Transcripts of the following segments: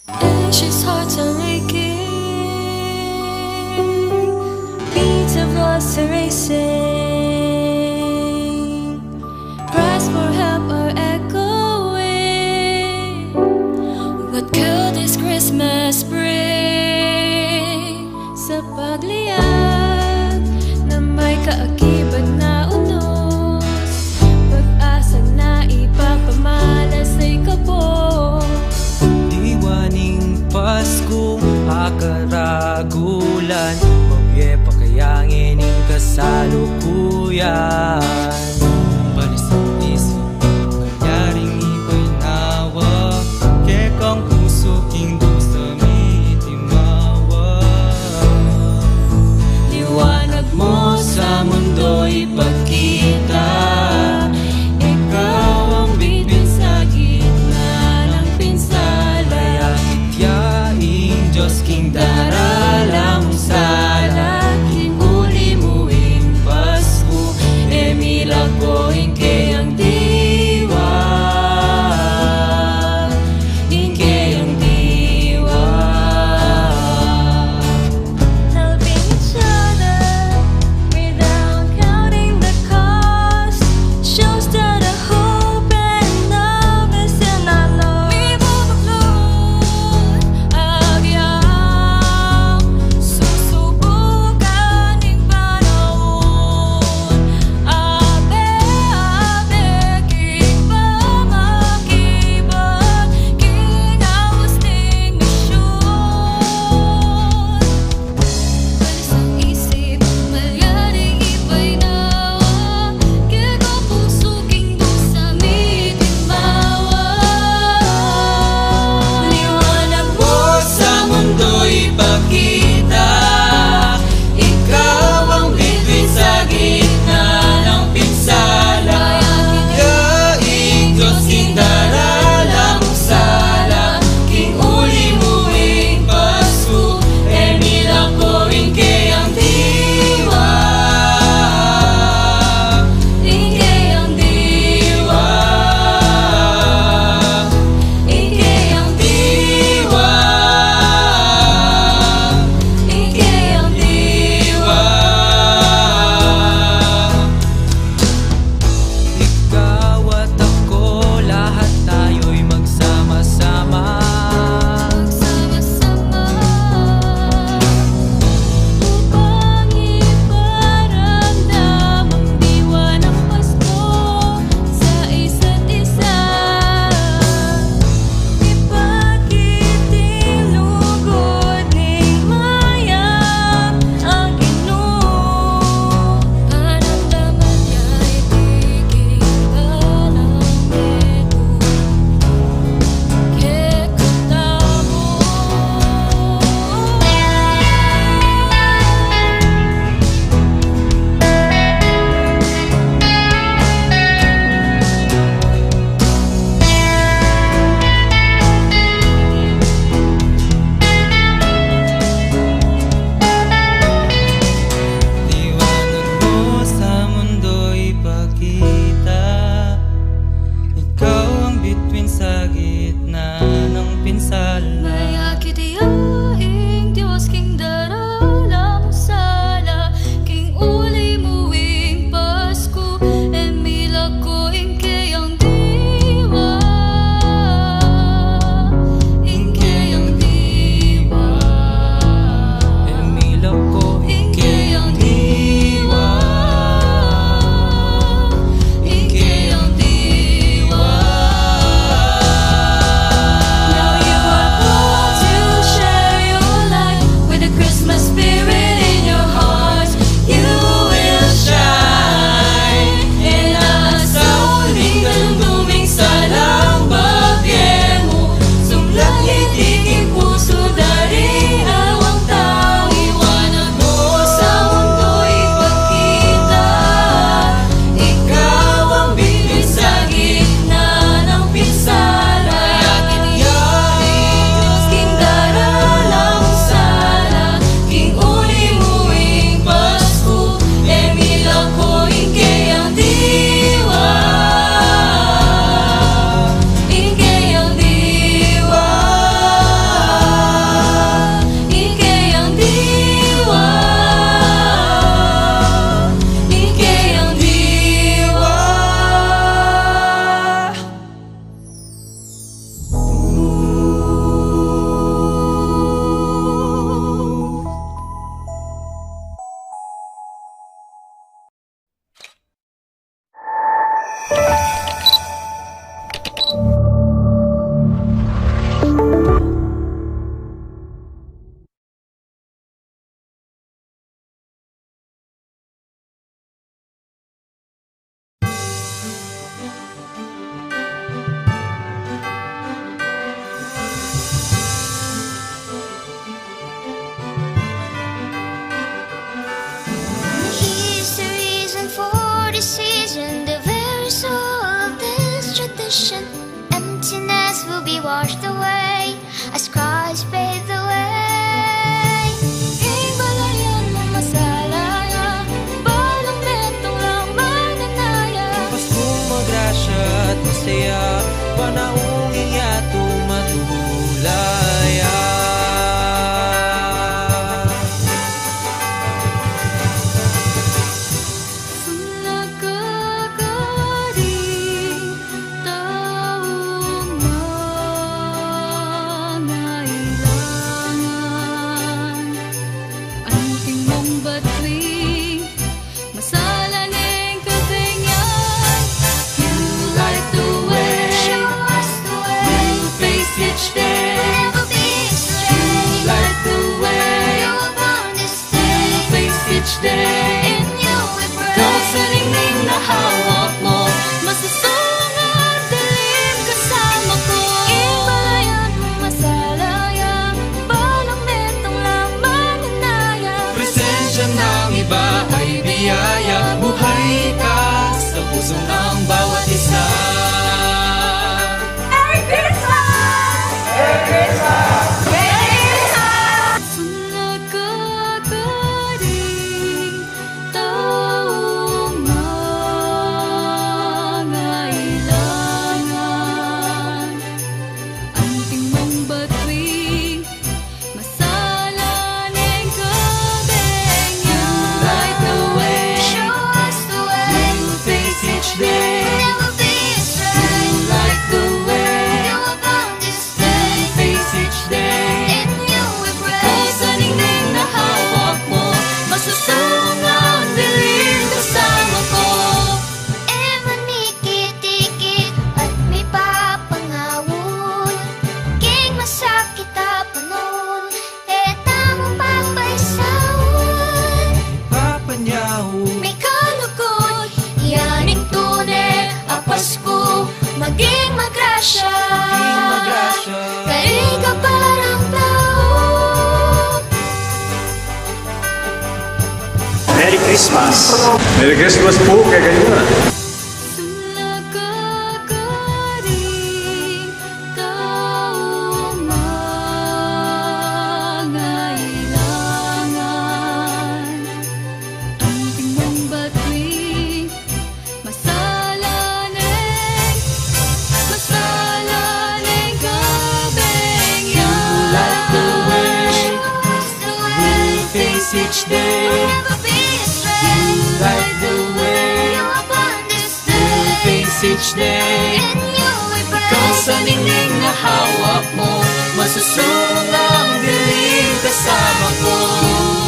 She's heart aching, beats of lost are racing, cries for help are echoing. What could this Christmas bring? Sa pagliyak na may kaakibat na unos, pag-asang na ipapamalas ay kapos. Diwaning Paskong akaragulan, mabye pakayangin ng kasalukuyan. Balis ang isip, nanyaring iba'y nawa, kekang puso king sa mitimawa. Liwanag mo sa mundo ipagkita, ikaw ang bituin sa gitna ng pinsala. Yaing Diyos king daralang sala, kinuli mo ing Pasko, ocean, emptiness will be washed away as Christ paid the way. Himalayan mo masalaya, balang betong lang mananaya. Paskong magrasya at masaya, panahong iyato matulaya. Buhay ka sa puso ng bawat isa. Merry Christmas! Merry Christmas! Merry Christmas! Sa nagkakaring taong nangailangan, ang tingmong batuing masalaning kabengyang. Light the way, Show us the way, each day. never be astray. Light the way, You abound this day, face each day. in you we pray. Kung sa ningning na hawak mo, masusong ang dilim kasama ko. Manikit-ikit at may papangawon, king masakit apanon, tamang papaisawon. Papanyaw, May kalugod, yaning tunay, Pasko, maging magrasya. magrasya. Kaing ka parang tao. Merry Christmas! Merry Christmas po kay kayo na. Sa nagkakaring taong nangailangan, ang tingmong batuing masalaning kabengyang. Light the way, Show us the way, face each day. never be astray. Light the way, You abound this day, face each day. in you we pray. Kung sa ningning na hawak mo, masusong ang dilim kasama ko.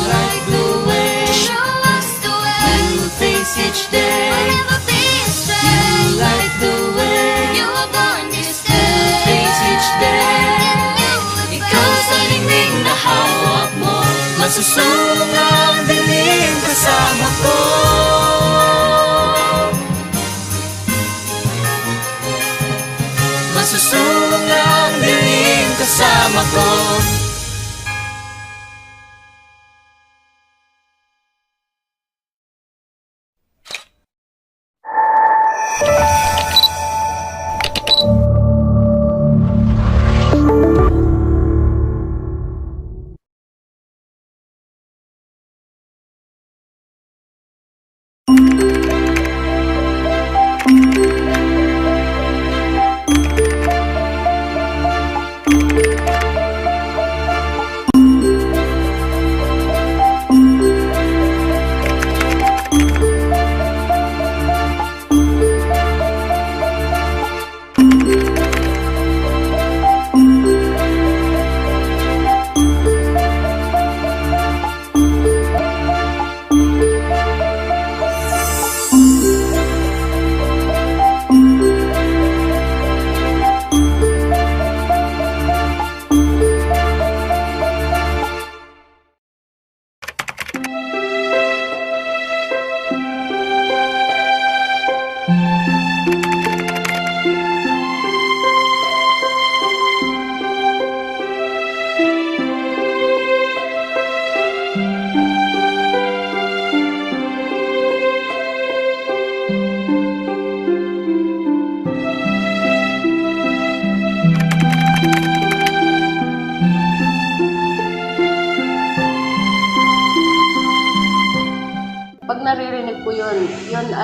Light the way, Show us the way, face each day. never be astray. Light the way, You abound this day, face each day. in you we Ikaw sa pray. ningning na hawak mo, masusong ang dilim kasama ko. Masusong ang dilim kasama ko.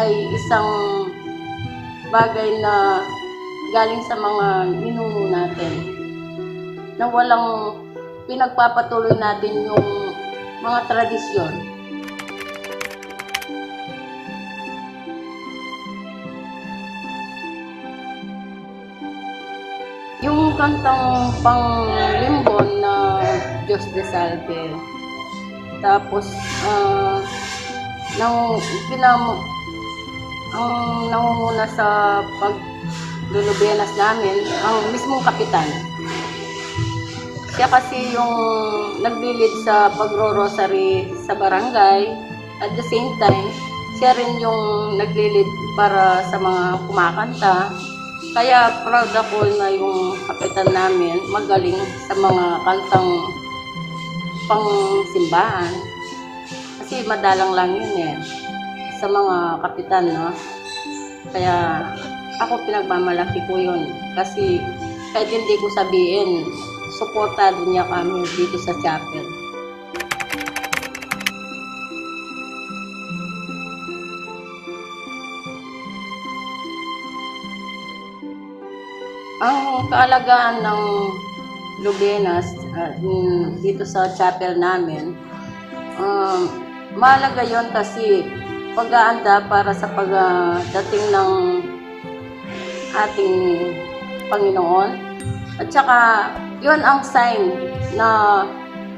ay isang bagay na galing sa mga ninuno natin na walang pinagpapatuloy natin yung mga tradisyon. Yung kantang panglimbon na Diyos de Salve, tapos ang nangunguna sa paglulubenas namin, ang mismong kapitan. Siya kasi yung naglilid sa pagro-rosary sa barangay. At the same time, siya rin yung naglilid para sa mga kumakanta. Kaya proud ako na yung kapitan namin magaling sa mga kantang pang-simbahan. Kasi madalang lang yun sa mga kapitan, no? Kaya ako pinagmamalaki ko yun. Kasi kahit hindi ko sabihin, suportado niya kami dito sa chapel. Ang kaalagaan ng lubenas dito sa chapel namin, mahalaga yon kasi pag-aanda para sa pagdating ng ating Panginoon. At saka, yon ang sign na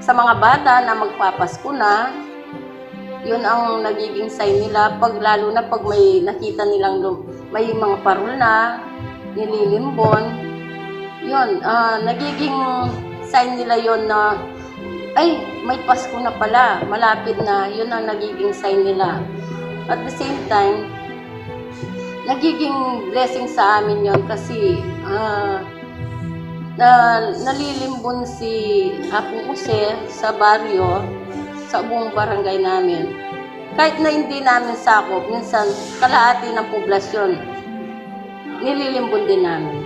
sa mga bata na magpapasko na, yun ang nagiging sign nila lalo na pag may nakita nilang may mga parol na, nililimbon, yun, nagiging sign nila yon na ay, may Pasko na pala, malapit na, yun ang nagiging sign nila. At the same time, nagiging blessing sa amin yon kasi nalilimbon si Apo Jose sa baryo, sa buong barangay namin. Kahit na hindi namin sakop, minsan kalahati ng poblasyon, nililimbon din namin.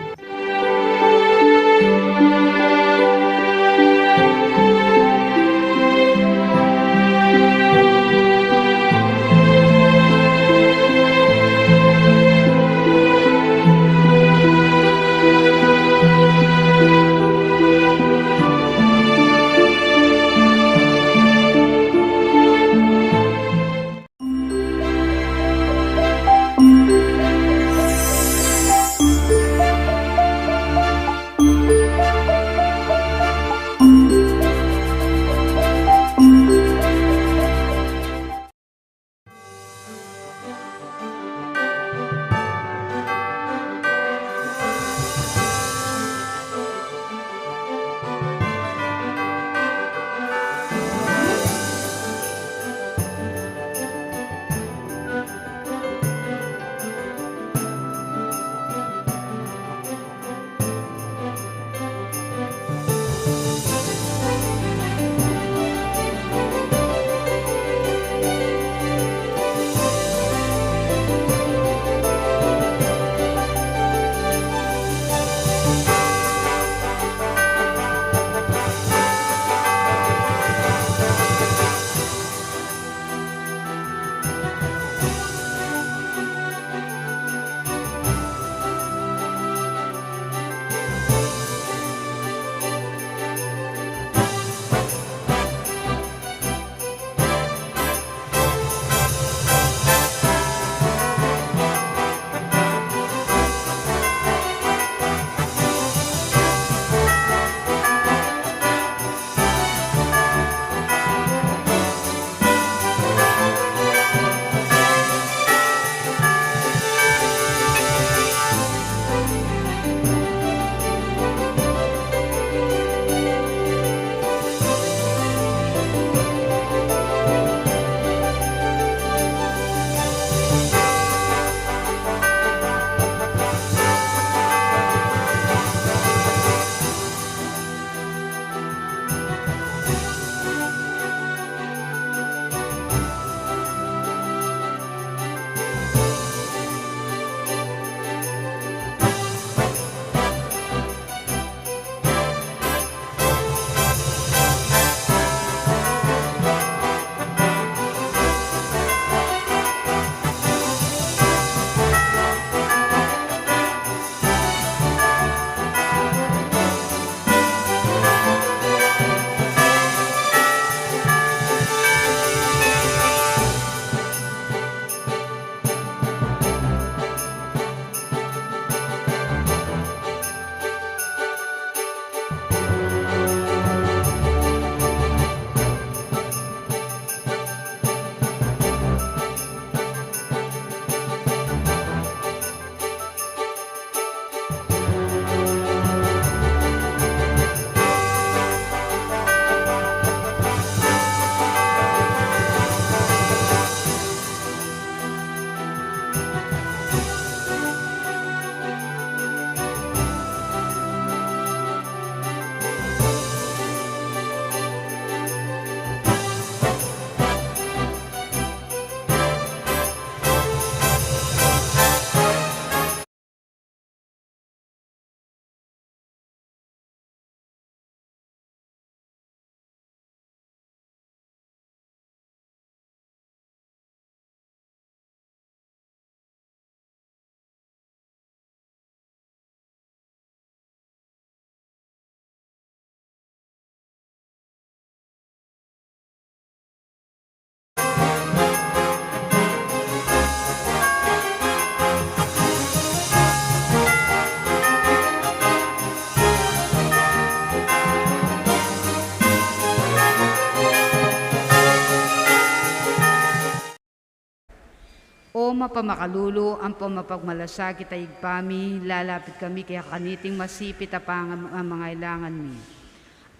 mapamakalulu, ang pamapagmalasakit ay igpami, lalapit kami kaya kaniting masipit apang ang mga ilangan mi.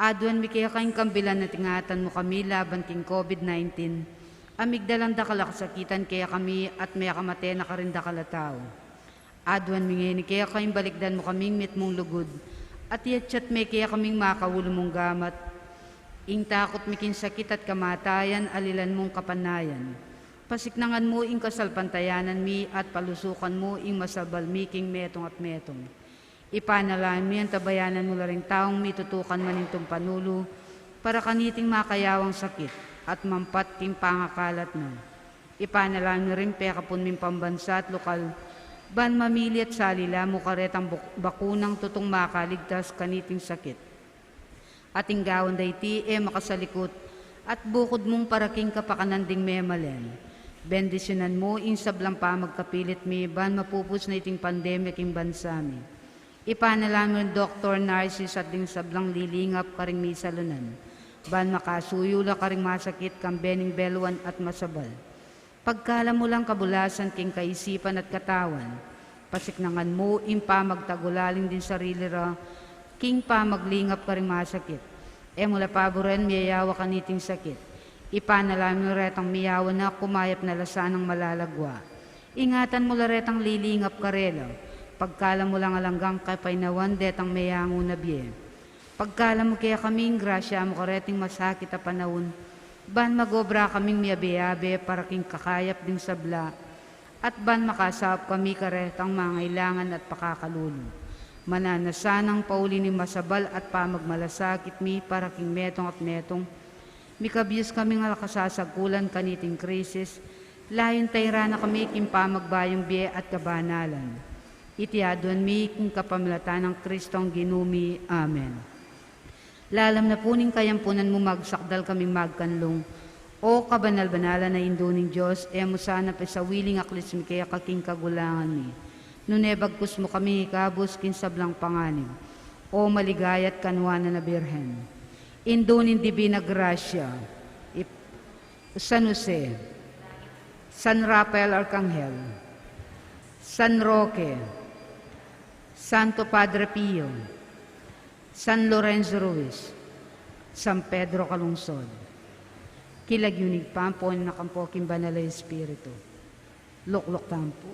Aduan mi kaya kaing kambilan na tingatan mo kami laban king COVID-19. Amigdalang dakala kasakitan kaya kami at may akamate na karinda kalatao. Aduan mi ngayon kaya kaing balikdan mo kaming mit mong lugod. At yatsyat may kaya kaming makawulo mong gamat. Ing takot mikin sakit at kamatayan, alilan mong kapanayan. Pasiknangan mo ing kasalpantayanan mi at palusukan mo ing masabal mi king metong at metong. Ipanalain mi ang tabayanan mo laring taong mitutukan manintong panulo para kaniting makayawang sakit at mampat king pangakalat na. Ipanalain mi rin pekapun min pambansa at lokal ban mamili at salila mo karetang bakunang tutong makaligtas kaniting sakit. Ating gawon dayti makasalikot at bukod mong paraking kapakananding memalen. Bendisyonan mo in sablang pa magkapilit mi ban mapupus na iting pandemya king bansa mi. Ipanalaman Dr. Narcis at ding sablang lilingap karing Misa lunan. Ban makasuyula karing masakit kang bening beluan at masabal. Pagkala mo lang kabulasan king kaisipan at katawan. Pasiknangan mo in pa magtagulaling din sarili ra king pa maglingap karing masakit. Mula paboren miyayawa kaniting sakit. Ipanalamin retang miyawa na kumayap na lasa ng malalagwa. Ingatan mo retang lilingap karela. Pagkala mo lang alanggang kapainawan detang mayango na biye. Pagkala mo kaya kaming grasya mo kareting masakit a panahon. Ban magobra kaming miyabe-yabe para king kakayap ding sabla. At ban makasap kami karetang mangailangan at pakakalulo. Mananasanang pauli ni masabal at pamagmalasakit mi para king metong at metong. Mikabyos kami nga kasasagkulan kaniting krisis, layon tayra na kami king pamagbayong biye at kabanalan. Itiadon mi king kapamilatan ng Kristong ginumi. Amen. Lalam na puning kayampunan mo magsakdal kaming magkanlong, o kabanal-banalan na Indo ning Diyos, mo sana pa sa wiling aklis mi kaya kaking kagulangan mi. Nunebagkus mo kami ikabos kin sablang panganib, o maligayat kanwana na Birhen. Indo ning Divina Gracia, San Jose, San Rafael Arcangel, San Roque, Santo Padre Pio, San Lorenzo Ruiz, San Pedro Calungsod, kilagyunig pampo na kampoking banal na Espiritu, luklok tampo.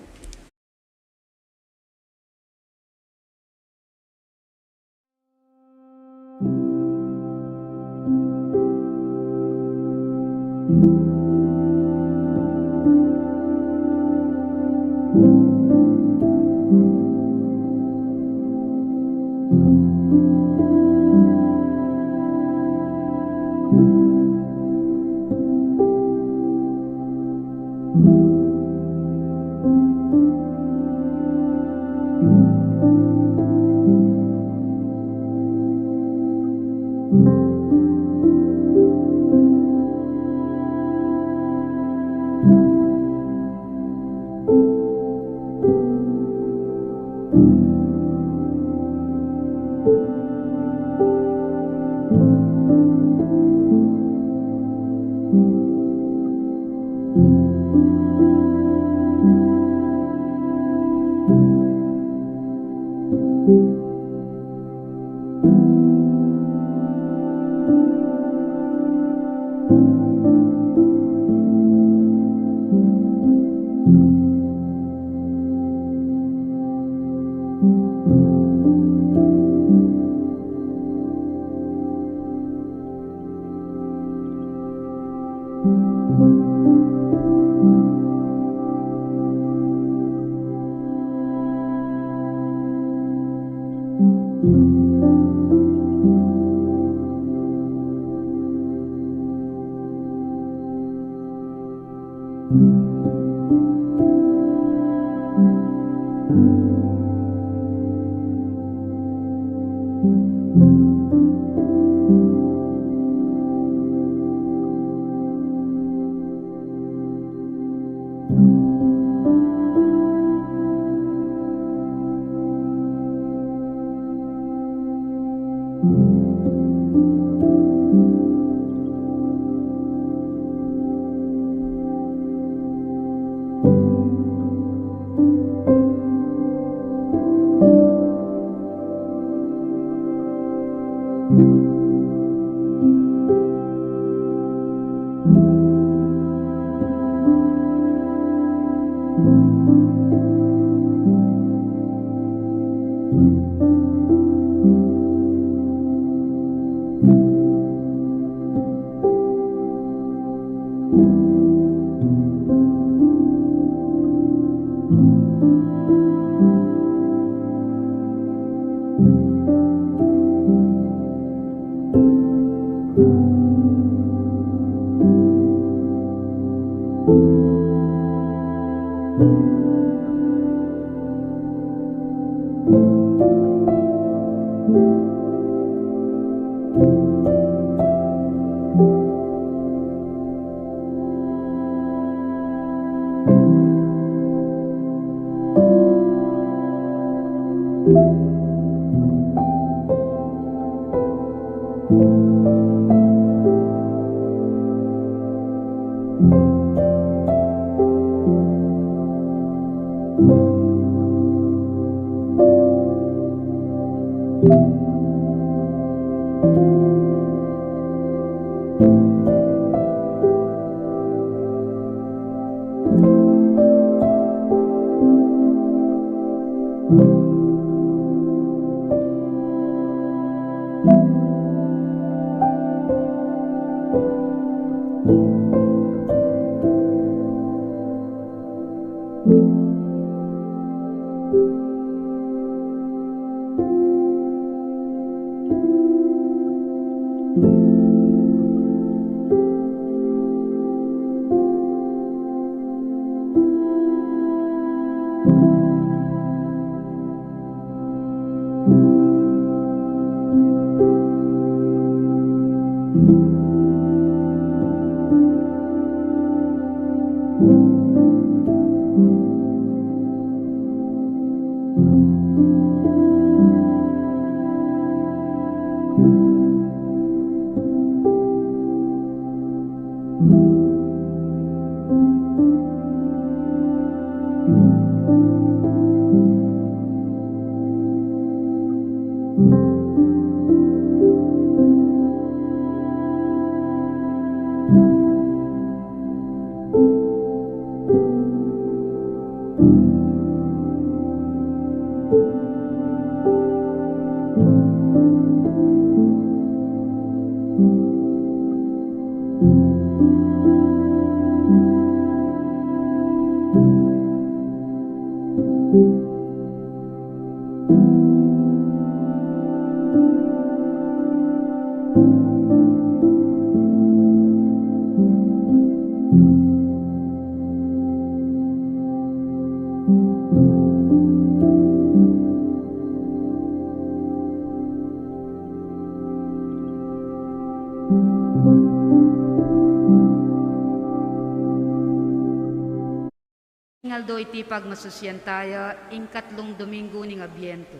Aldo iti pagmasusyantaya ing Catlung Domingo ning Abiento.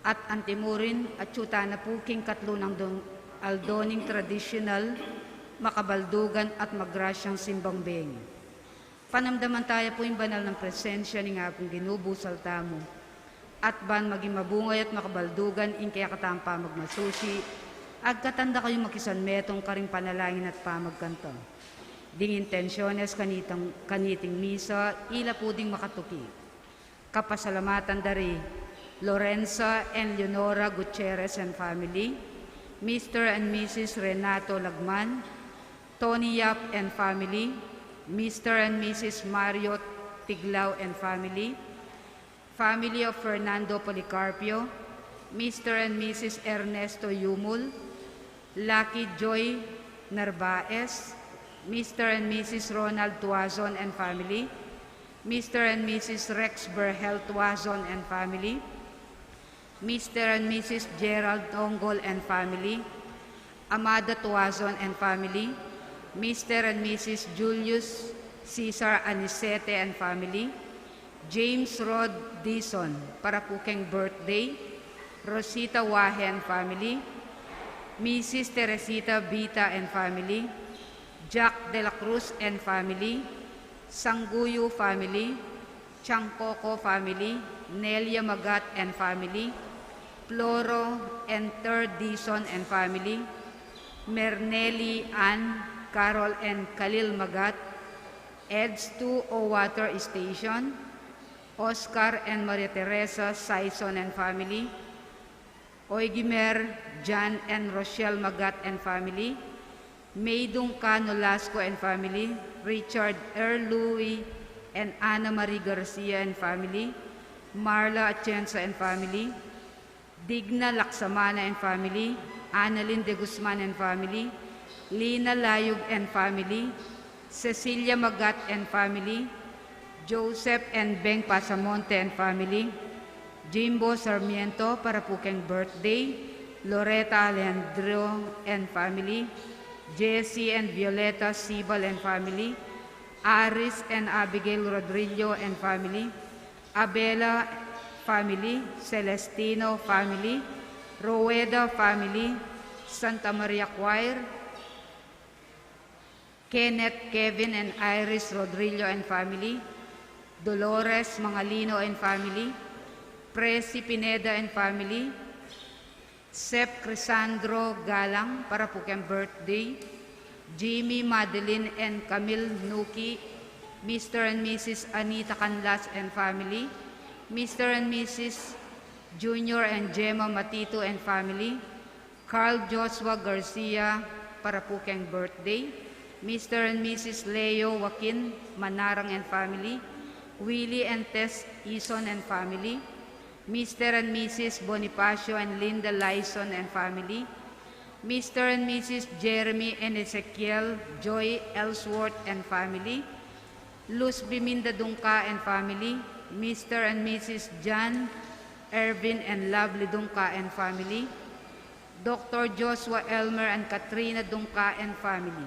At antimurin at syuta na po king Catlung Aldo ning traditional, makabaldugan at magrasyang simbang beng. Panamdaman tayo po yung banal ng presensya ni nga pong ginubusal tamo. At ban maging mabungay at makabaldugan ing kaya katampa magmasusi, agkatanda kayo makisan metong karing panalangin at pamagkanta. Ding intensyones kaniting misa, ila po ding makatuki. Kapasalamatan dari, Lorenza and Leonora Gutierrez and family, Mr. and Mrs. Renato Lagman, Tony Yap and family, Mr. and Mrs. Mario Tiglao and family, family of Fernando Policarpio, Mr. and Mrs. Ernesto Yumul, Lucky Joy Narvaez, Mr. and Mrs. Ronald Tuazon and family, Mr. and Mrs. Rex Berhel Tuazon and family, Mr. and Mrs. Gerald Ongol and family, Amada Tuazon and family, Mr. and Mrs. Julius Cesar Anisete and family, James Rod Dison para po keng birthday, Rosita Wahe and family, Mrs. Teresita Vita and family, Jack de la Cruz and family, Sangguyo family, Changcoco family, Nelia Magat and family, Floro and Third Dison and family, Merneli Ann, Carol and Khalil Magat, Eds 2 Water Station, Oscar and Maria Teresa Saison and family, Oigimer, Jan and Rochelle Magat and family, Maydong Cano Lasco and family, Richard Louis and Ana Marie Garcia and family, Marla Atienza and family, Digna Laksamana and family, Annalyn de Guzman and family, Lina Layog and family, Cecilia Magat and family, Joseph and Beng Pasamonte and family, Jimbo Sarmiento para po kayong birthday, Loretta Alejandro and family, Jessie and Violeta Sibal and family, Aris and Abigail Rodrillo and family, Abela family, Celestino family, Roweda family, Santa Maria Choir, Kenneth, Kevin and Iris Rodrillo and family, Dolores Mangalino and family, Presi Pineda and family, Sep Crisandro Galang para po kayong birthday, Jimmy, Madeline and Camille Nuki, Mr. and Mrs. Anita Canlas and family, Mr. and Mrs. Junior and Gemma Matito and family, Carl Joshua Garcia para po kayong birthday, Mr. and Mrs. Leo Joaquin Manarang and family, Willie and Tess Ison and family, Mr. and Mrs. Bonifacio and Linda Lyson and family, Mr. and Mrs. Jeremy and Ezekiel Joy Ellsworth and family, Luz Biminda Dungka and family, Mr. and Mrs. John Ervin and Lovely Dungka and family, Dr. Joshua Elmer and Katrina Dungka and family,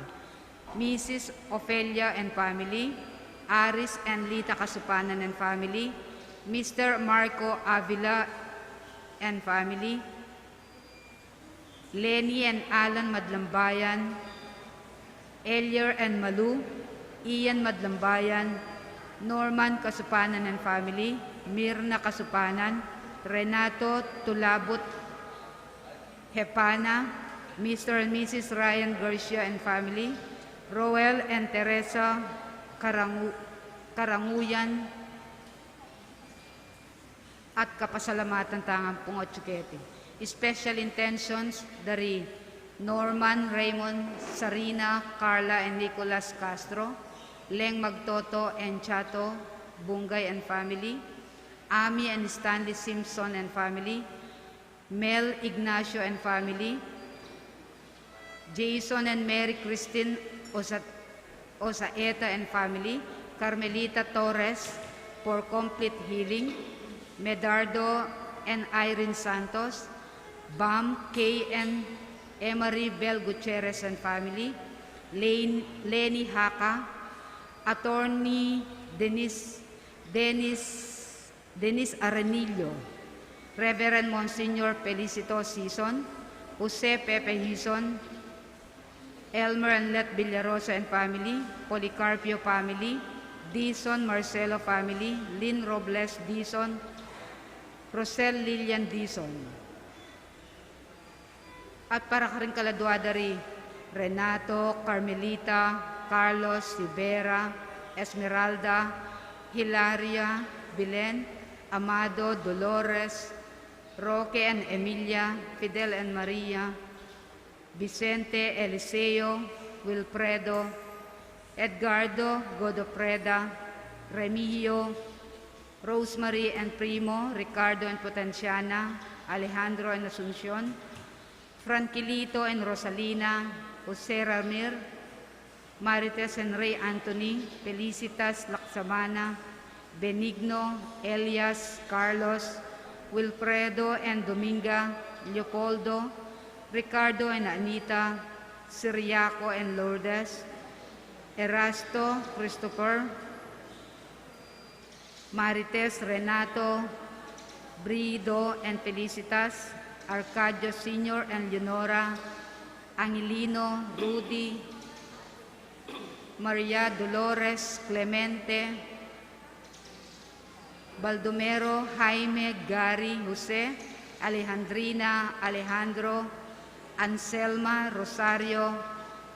Mrs. Ophelia and family, Aris and Lita Kasupanan and family, Mr. Marco Avila and family, Lenny and Alan Madlambayan, Elier and Malu, Ian Madlambayan, Norman Kasupanan and family, Mirna Kasupanan, Renato Tulabut Hepana, Mr. and Mrs. Ryan Garcia and family, Roel and Teresa Karanguyan, at kapasalamatan tangang pungotsukete. Special intentions dari Norman, Raymond, Sarina, Carla, and Nicolas Castro, Leng Magtoto and Chato, Bungay and family, Ami and Stanley Simpson and family, Mel Ignacio and family, Jason and Mary Christine Osaeta and family, Carmelita Torres for complete healing, Medardo and Irene Santos, Bam, Kay and Emery Bel Gutierrez and family, Lenny Haka, Attorney Dennis Arenillo, Reverend Monsignor Felicito Sison, Jose Pepe Hison, Elmer and Let Villarosa and family, Policarpio family, Dison Marcelo family, Lynn Robles Dison, Rosel Lilian Dison. At para ka rin kaladwadari, Renato, Carmelita, Carlos, Rivera, Esmeralda, Hilaria, Bilen, Amado, Dolores, Roque and Emilia, Fidel and Maria, Vicente, Eliseo, Wilfredo, Edgardo, Godopreda, Remigio, Rosemary and Primo, Ricardo and Potenciana, Alejandro and Asuncion, Franquilito and Rosalina, Jose Ramir, Marites and Ray Anthony, Felicitas Laksamana, Benigno, Elias, Carlos, Wilfredo and Dominga, Leopoldo, Ricardo and Anita, Siriaco and Lourdes, Erasto, Christopher, Marites, Renato, Brido and Felicitas, Arcadio Sr. and Leonora, Angelino, Rudy, Maria Dolores, Clemente, Baldomero, Jaime, Gary, Jose, Alejandrina, Alejandro, Anselma, Rosario,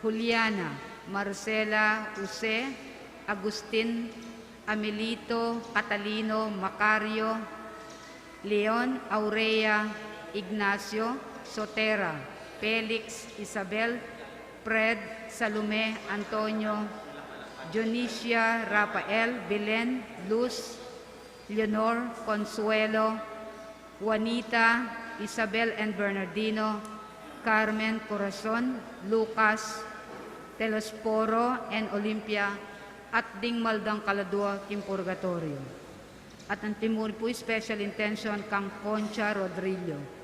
Juliana, Marcela, Jose, Agustin, Amelito, Catalino, Macario, Leon, Aurea, Ignacio, Sotera, Felix, Isabel, Fred, Salome, Antonio, Dionisia, Rafael, Belen, Luz, Leonor, Consuelo, Juanita, Isabel and Bernardino, Carmen Corazon, Lucas, Telosporo and Olympia, at Ding Maldang Kaladua, Kim Purgatorio. At ang timuri po special intention kang Concha Rodrillo.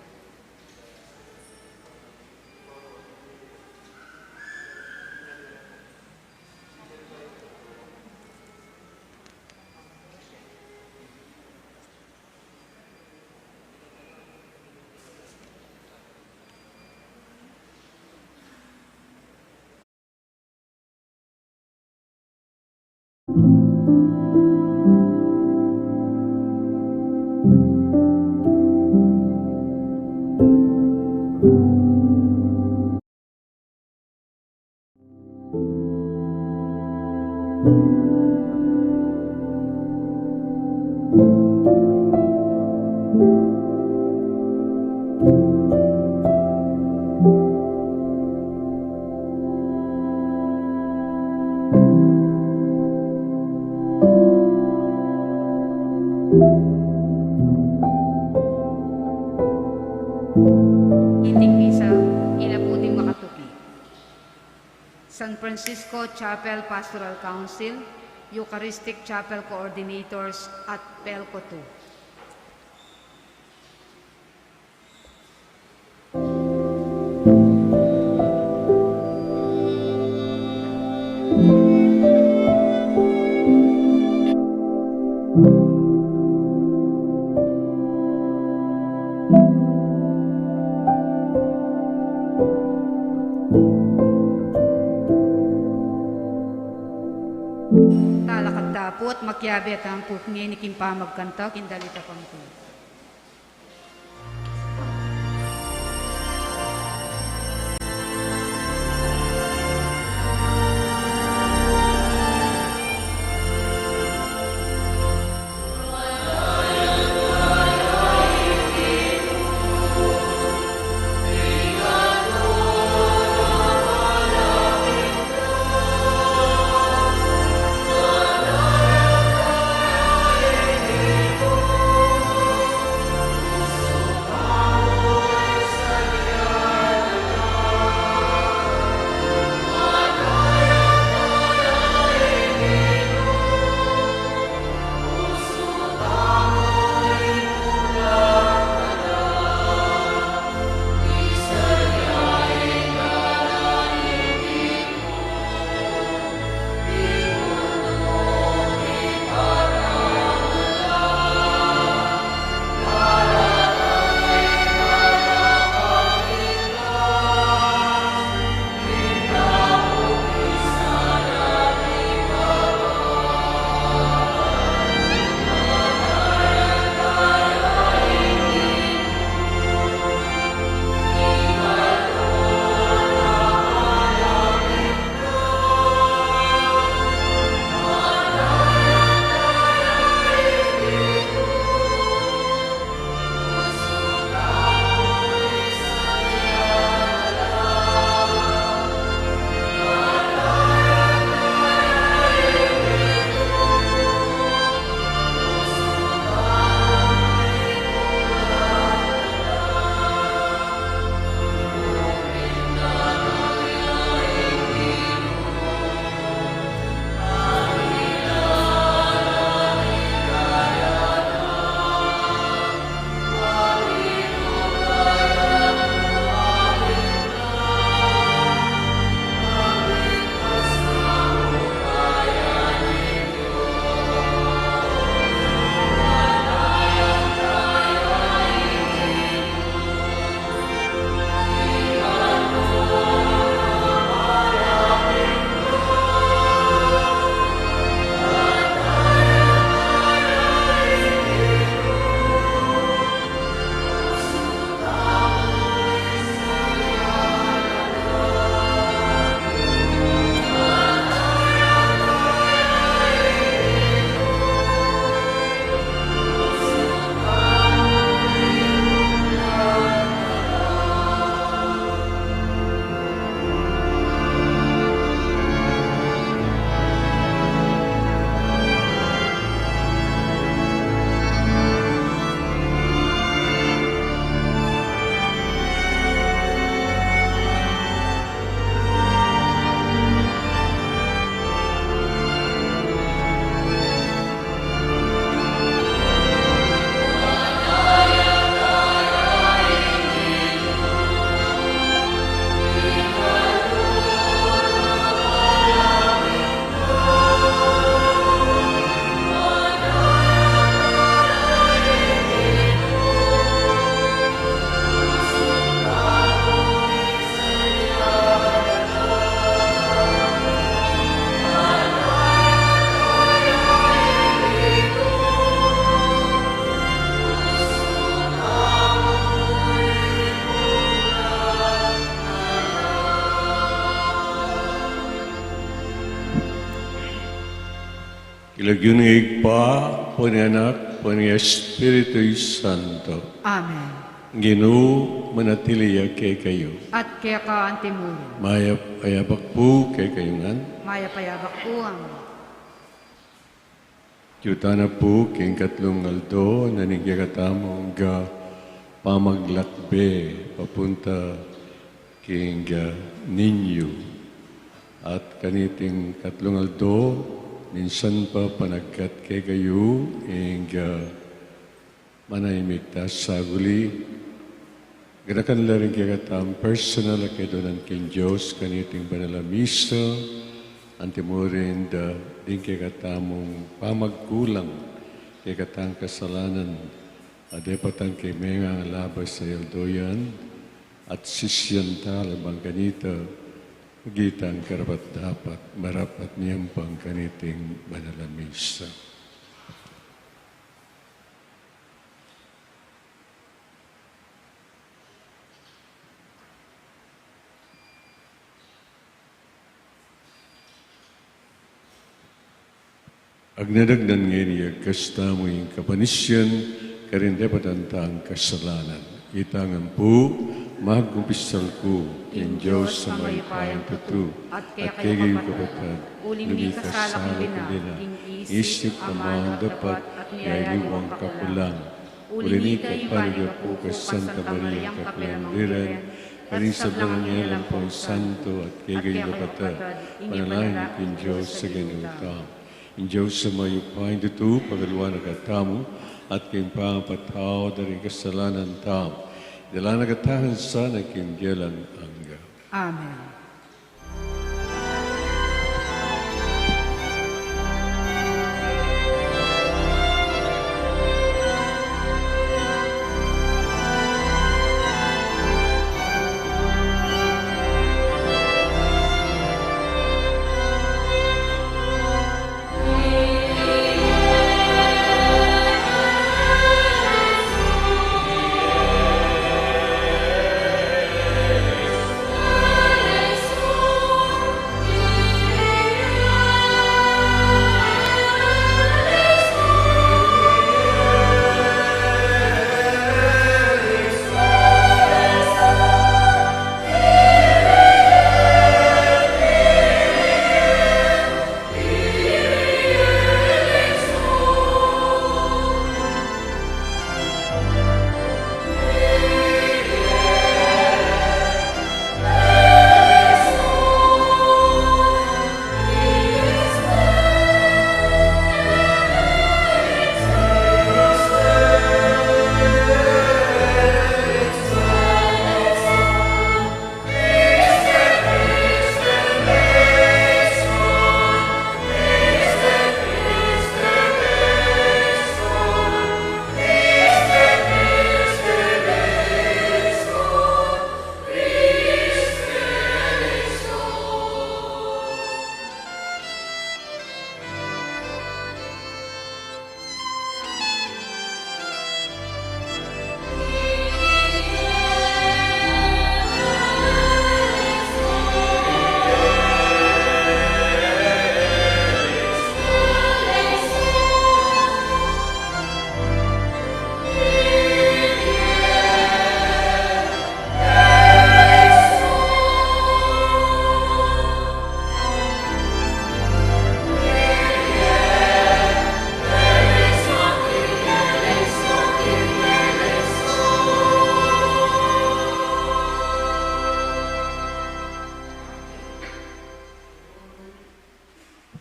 Ning Misa, Inaputing Makatuki. San Francisco Chapel Pastoral Council, Eucharistic Chapel Coordinators at Pelco 2. Talakad dapot, makyabi at ang pukni ni Kimpamagkanta, kindalita pangko. Ilagyunig pa, po ni Anak, po ni Espiritu Santo. Amen. Ginoo, manatiliya kay kayo. At kaya ka ang timuro. Mayapayabak po kay kayungan. Maya payabak uang. Yuta na po king Catlung Aldo ning Misa ga pamaglakbe papunta king ninyo. At kaniting Catlung Aldo, minsan pa panagkat kay kayo ing manayimigtas sa guli. Ganakan lang rin kagatam personal kay doon king Diyos kaniting banala misa. Antimurin da din kay katamong pamagkulang kay katang kasalanan ade patang kay mga labas sa Aldoyan at sisyanta labang kanita gitang karapat dapat marapat niyang pang kaniting manalamisa. Agnadagdan ngayon niya kasta mo yung kapanisyan, karinde patantang kasalanan. Itangan po, magkumpisal ko, king Diyos sa may payang tutu, at kaya kayo kapatid, uling kasala kong bina, isip naman dapat, yayuwang kapulang. Uling kapanagya po ka Santa Maria Kapilandiran, kanin sa Bananyalan po Santo, at kaya kayo kapatid, panalangin king Diyos sa ganutam. In Diyos sa may upahin dito, pagaluan na katamu, at kayong pangapataw dari kasalanan tam. Dala nagatahan sana kayong giyalan angga. Amen.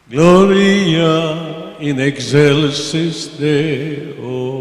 Gloria in excelsis Deo.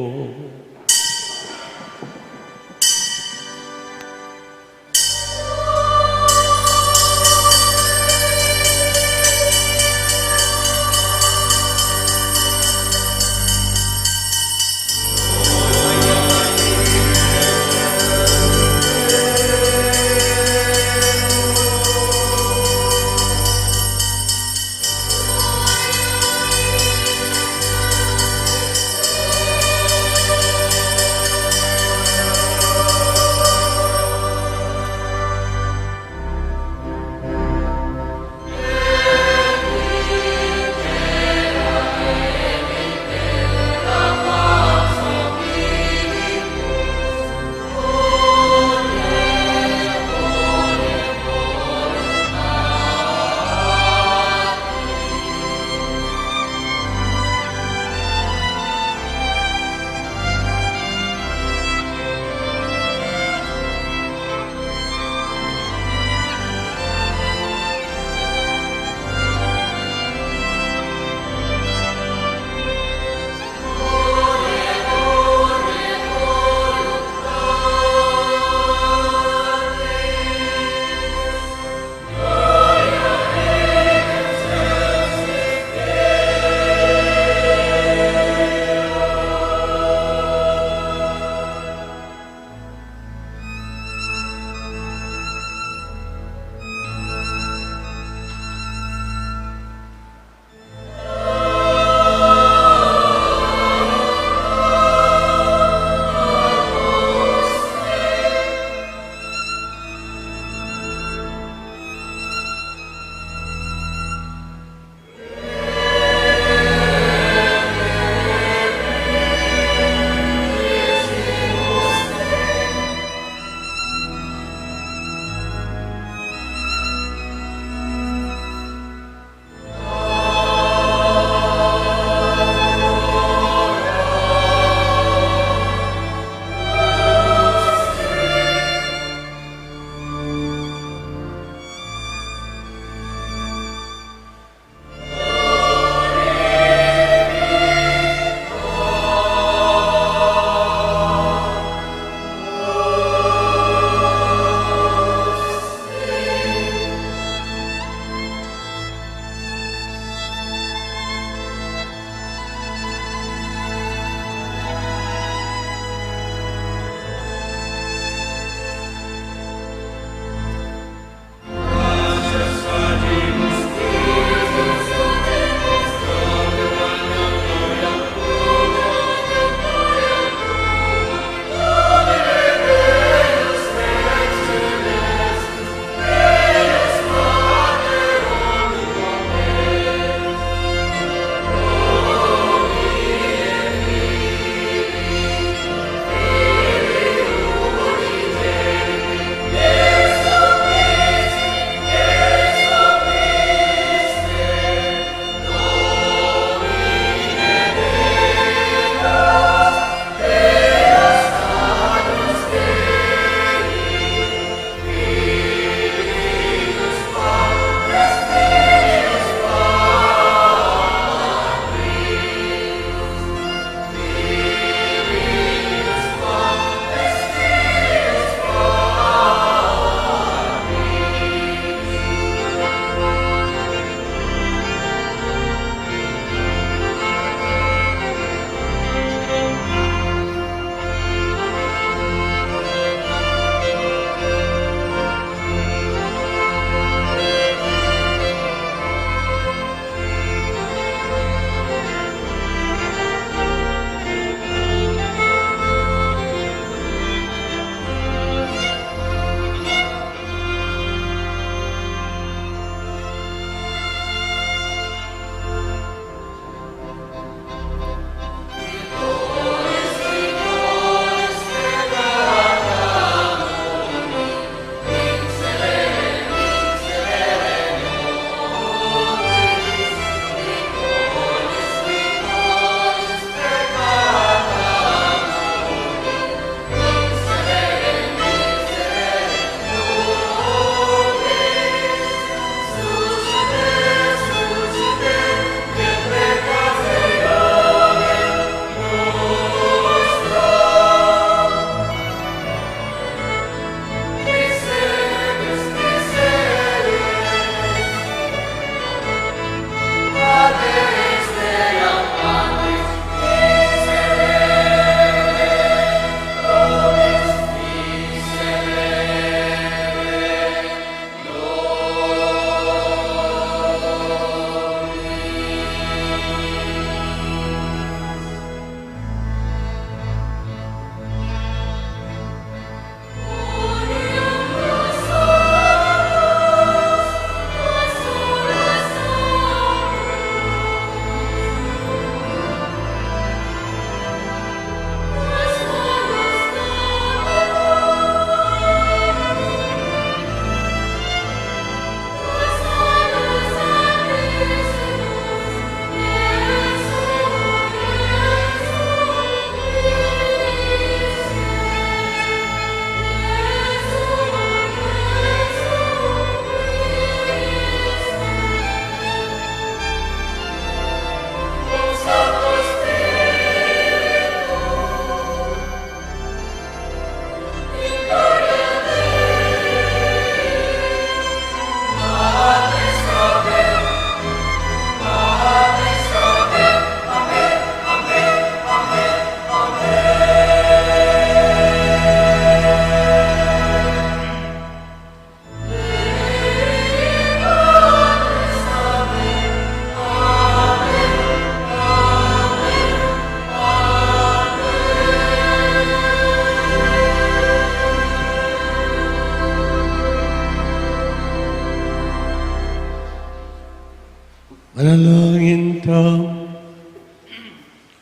Manalangin ta.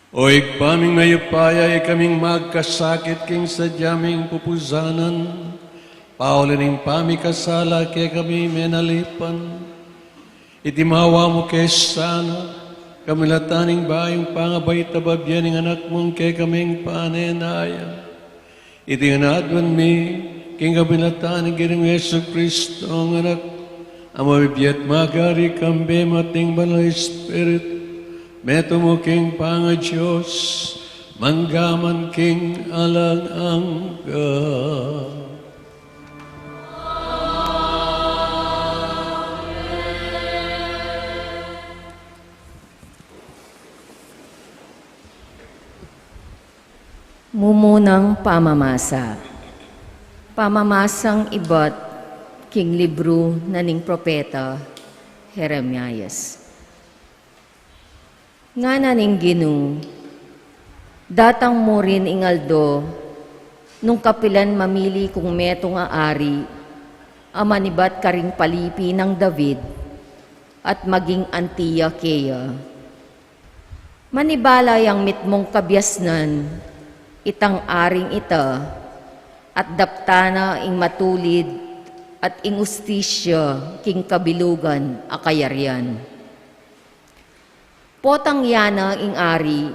O igpaming mayupaya, ikaming magkasakit king sadyaming pupuzanan, paulining pami kasala, kaya kami menalipan. Itimawa mo kay sana, kamilataning bayong pangabay tababyan ng anak mong kaya kaming panenaya. Iti anadwan mi, king kamilataning giring Yesu Kristo ang anak, amabibiyat magari kambe mating banal Spirit, meto mo king panga Diyos, manggaman king alang-angga. Mumunang pamamasa. Pamamasang iba't king libro na ning propeta Jeremias. Nga na ning Ginu, datang mo rin ingaldo, nung kapilan mamili kung meto nga ari, amanibat karing palipi ng David, at maging antiya keya. Manibalay ang mitmong kabyasnan, itang aring ita, at daptana ing matulid, at ing ustisya king kabilugan akayaryan. Potang yana ing ari,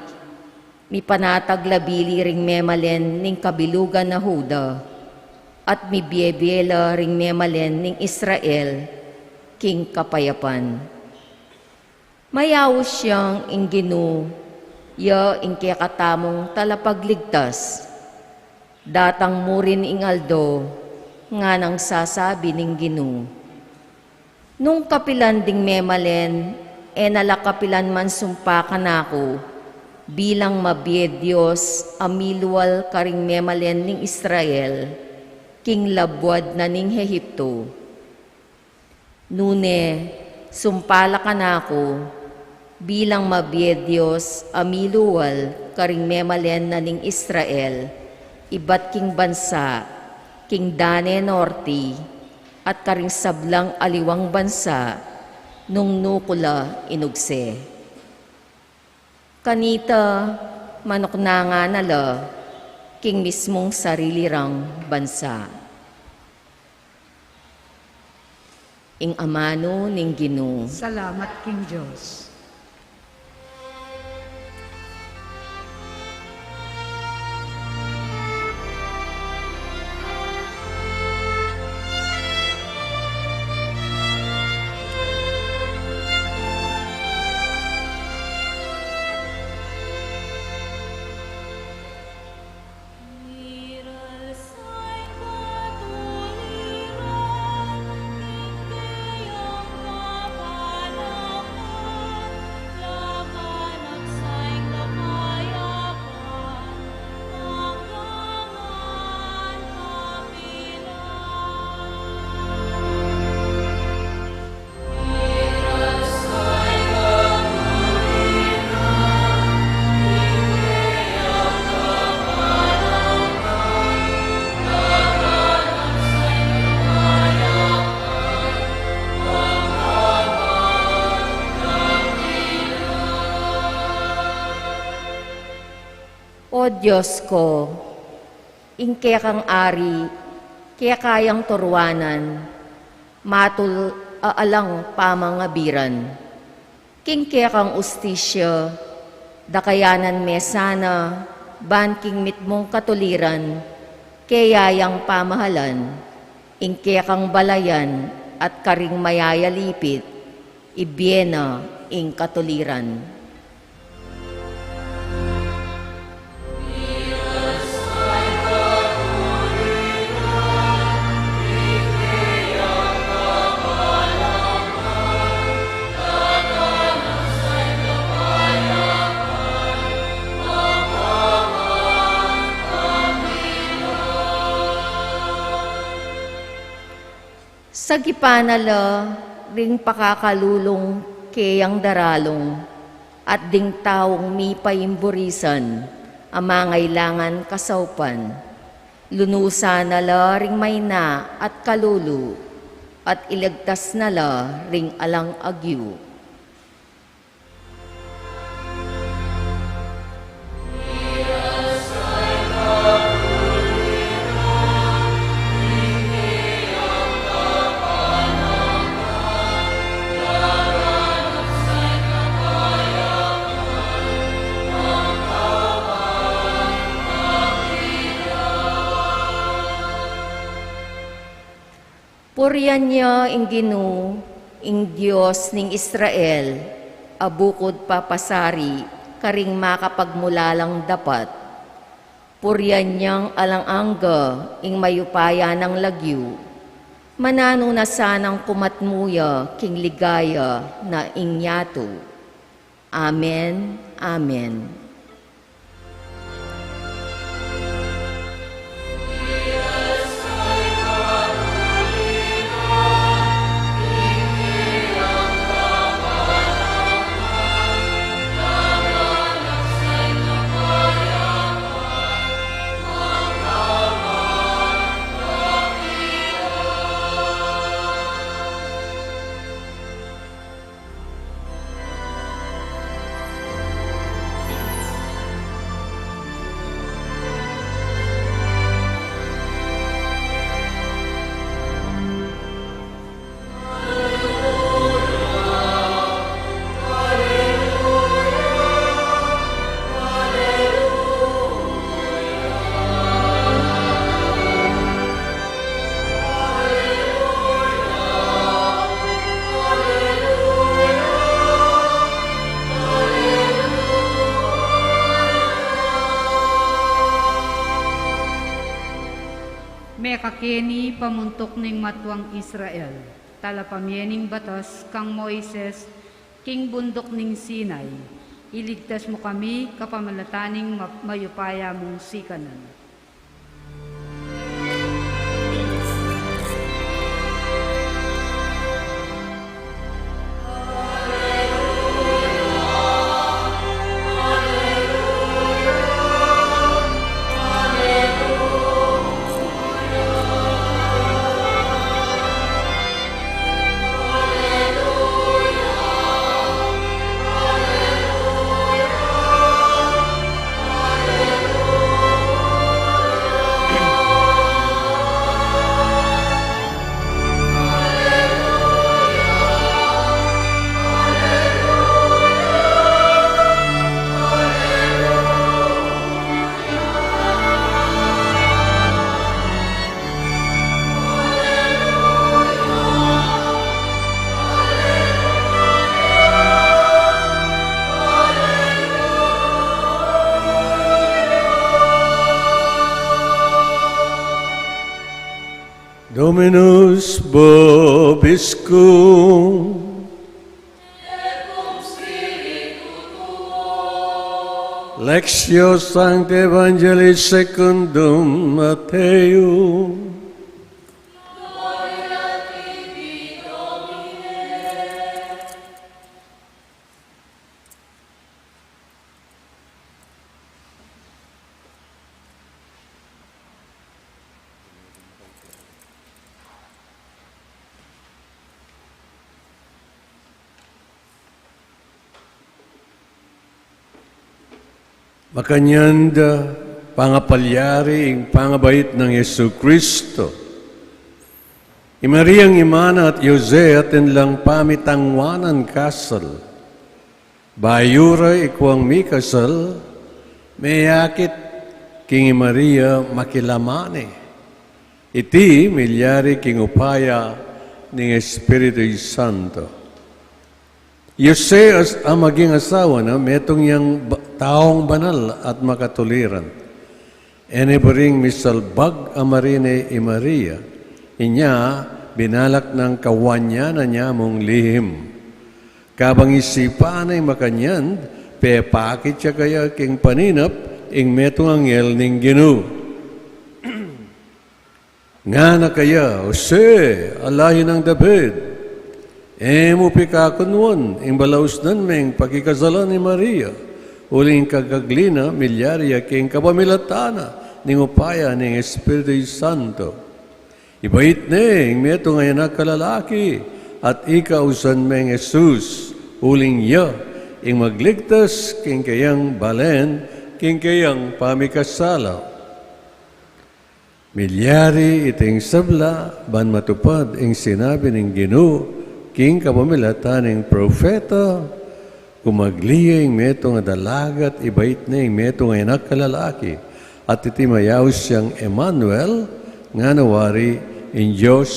mi panataglabili ring memalen ning kabilugan na Huda, at mi biebela ring memalen ning Israel, king kapayapan. Mayawos siyang ing Ginu, ya ing kakatamong talapagligtas, datang mo rin ing Aldo, nga nang sasabi ning Ginu. Nung kapilan ding memalen, nalakapilan man sumpa ka na ako, bilang mabiyed Diyos, amilwal karing memalen ning Israel, king labwad na ning Ehipto. Nune, sumpala ka na ako, bilang mabiyed Diyos, amiluwal karing memalen na ning Israel, iba't king bansa, king Dane Norte, at karing sablang aliwang bansa, nung nukula inugse. Kanita, manok na nga nala, king mismong sarili rang bansa. Ing amano ning Ginu. Salamat, King Diyos. O Diyos ko, ing kaya kang ari, kaya kayang turwanan, matul aalang pamangabiran. King kaya kang ustisya, dakayanan mesana, ban king mitmong katuliran, kaya yang pamahalan, ing kaya kang balayan, at karing mayayalipit, ibyena ing katuliran. Sa gipanala, ring pakakalulong kayang daralong, at ding taong mi paimburisan, amangailangan kasaupan. Lunusa nala ring may na at kalulu, at ilagtas nala ring alang agyu. Purian niya ing Ginoo, ing Diyos ning Israel, abukod papasari, karing makapagmulalang dapat. Purian niyang alang-angga, ing mayupaya ng lagyu, manano na sanang kumatmuya, king ligaya na ingyato. Amen, Amen. Kakeni pamuntok ning matwang Israel, talapamyening batas kang Moises, king bundok ning Sinai, iligtas mo kami kapamalataning mayupaya mong sikanan. Dominus vobiscum. Lectio Sancti Evangelii secundum Mattheum. Makanyanda pangapalyari ing pangabait ng Yesu Kristo. Imariang Imana at Jose atin lang pamitangwanan kasal. Bayura ikwang mi kasal, mayakit king Maria makilamane. Iti milyari king upaya ng Espiritu Santo. Jose ang maging asawa na metong yang taong banal at makatuliran. Enibaring misalbag amarine i Maria, inya binalak ng kawanya na niya mong lihim. Kabang isipan ay makanyan, pepakit siya kaya king paninap, ing metong anghel ning Ginoo. Nga na kaya, Jose, alahin ng David, mo pikakunwan, ing balaus nan meng pakikazalan ni Maria, uling kagaglina, milyarya, king kapamilatana, ning upaya, ning Espiritu Santo. Ibait ne, ing meto ngayon na kalalaki, at ikausan meng Jesus, uling ya, ing magligtas, king kayang balen, king kayang pamikasala. Milyari iting sabla, ban matupad, ing sinabi ning Ginoo, king kapamilatan ng profeta, kumagliya yung meto nga dalagat, ibait na yung meto nga anak kalalaki, at iti mayaw siyang Emmanuel, nga nawari in Diyos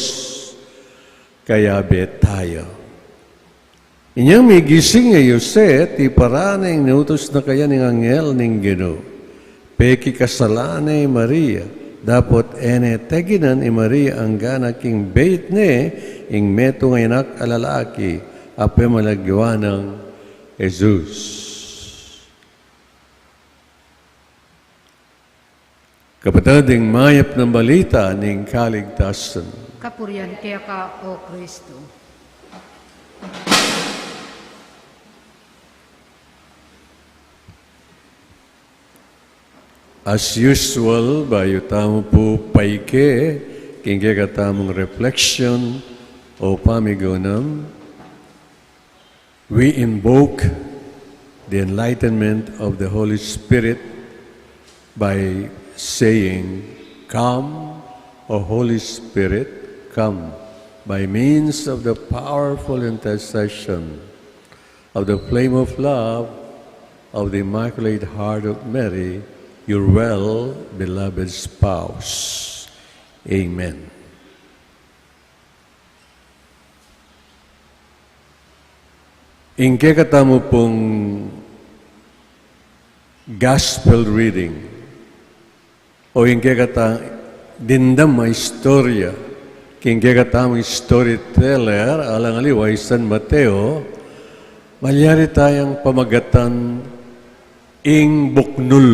kaya bet tayo. Inyang may gising nga Yose, ti paranay inutos na kaya ng anghel ning Ginoo. Peki kasalanay Maria, dapat ene teginan i Maria ang gana king bait ne, ing meto ngayanak alalaki, ape malagyawa ng Jesus. Kapatading mayap ng balita ning kaligtasan. Kapurian kaya ka, O Kristo. As usual, bayo tamo po paike, kingge katamong reflection o pamigonam, we invoke the enlightenment of the Holy Spirit by saying, "Come, O Holy Spirit, come," by means of the powerful intercession of the flame of love of the Immaculate Heart of Mary, your well-beloved spouse. Amen. Ingke katamo pong gospel reading o ingke kata dindam ma istorya kingke katamo storyteller alang aliway San Mateo malyari tayong pamagatan ing buknul.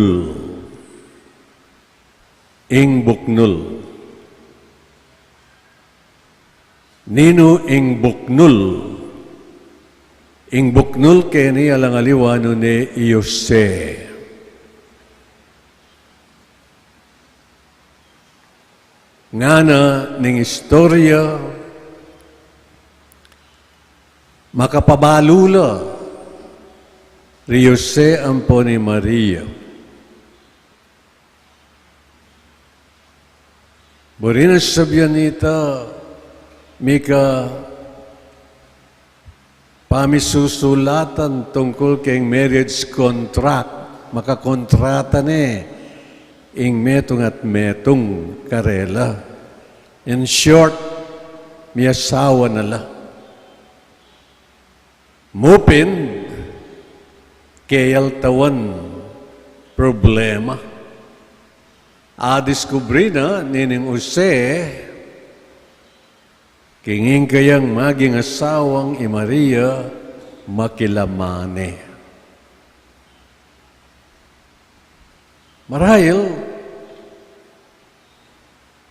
Ing buknul. Nino ing buknul. Ing buknul keni alang aliwano ni Yose. Ngana ning istorya makapabalula ri Yose ampo ni Maria. Borina sabyanita, mika pamisusulatan tungkol kay marriage contract, makakontrata ne, ing metong at metong karela. In short, may asawa nala. Mupin, kayal tawan problema. Diskubri na nining Jose, kinging kayang maging asawang i Maria makilamane. Marahil,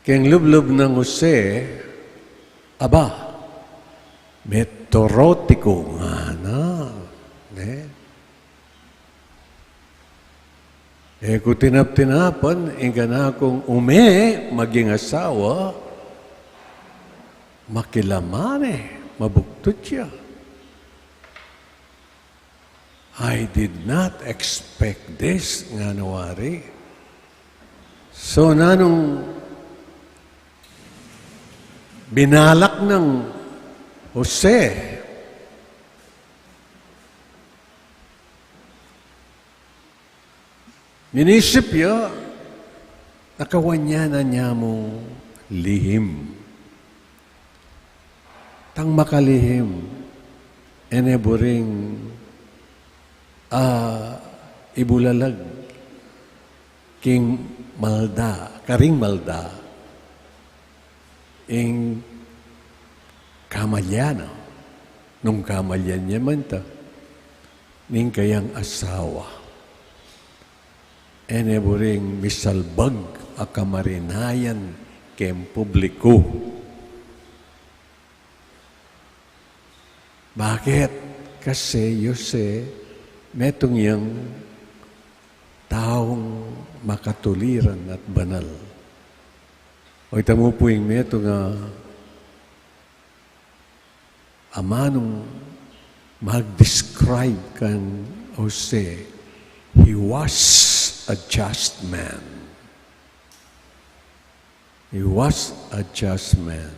keng lublob ng Jose, aba, metorotiko nga na. Kung tinap-tinapan, ingka na akong maging asawa, makilamane, mabuktot siya. I did not expect this, nga nawari. So, nanong binalak ng Jose, minisipyo, nakawanya na niya mo lihim. Tang makalihim, eneburing ibulalag, king malda, karing malda, ing kamalyana, nung kamalyan niya man ta, ning kayang asawa. Eneburing misalbag akamarinayan kem publiko. Bakit? Kasi Yose, metong yang taong makatuliran at banal. O itamo po yung meto nga amanong mag-describe kan Jose, he was a just man. He was a just man.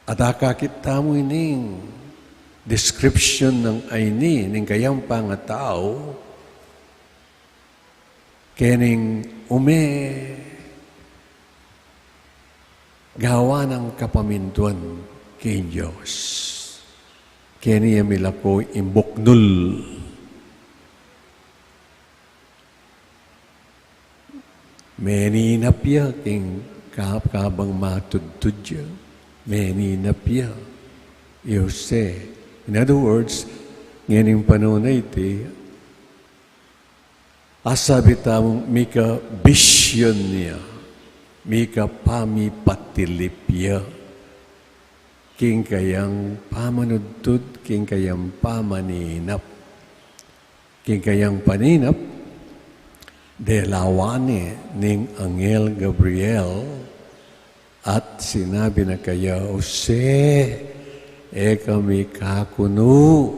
At akakita mo ining description ng aini, ning kayang pangatao, kening gawa ng kapamintuan ken Diyos. Kaya milako imbuknul. Meninapya king kabang matudtudya. Meninapya. Yose. In other words, ngayon panahon na iti, asabi tamong mika vision niya, mika pamipatilipya, king kayang pamanudtud, king kayang pamaninap, king kayang paninap, delawane ning Angel Gabriel, at sinabi na kaya, Jose, kami kakuno,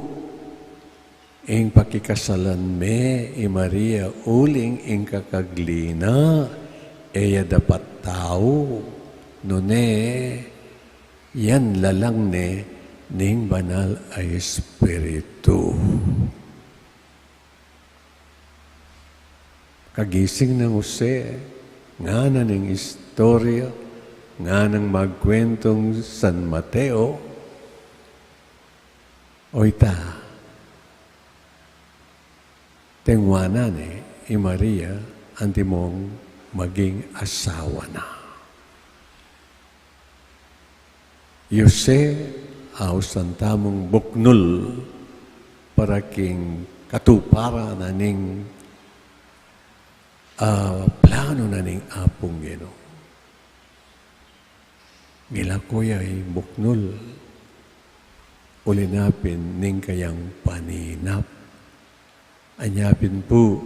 ing pakikasalan me, Maria, uling ing kakaglina, eya dapat tao, nune, yan lalang ne, ning banal ay Espiritu. Kagising ng Jose, nga na ning istorya, nga nang magkwentong San Mateo, oita, tengwanan Maria, anti mong maging asawa na. Yose, ausan tamong buknul, para king katupara na ning plano na ning apong Ginoo. Gilakoy ay buknul, ulinapin ning kayang paninap. Anyapin po,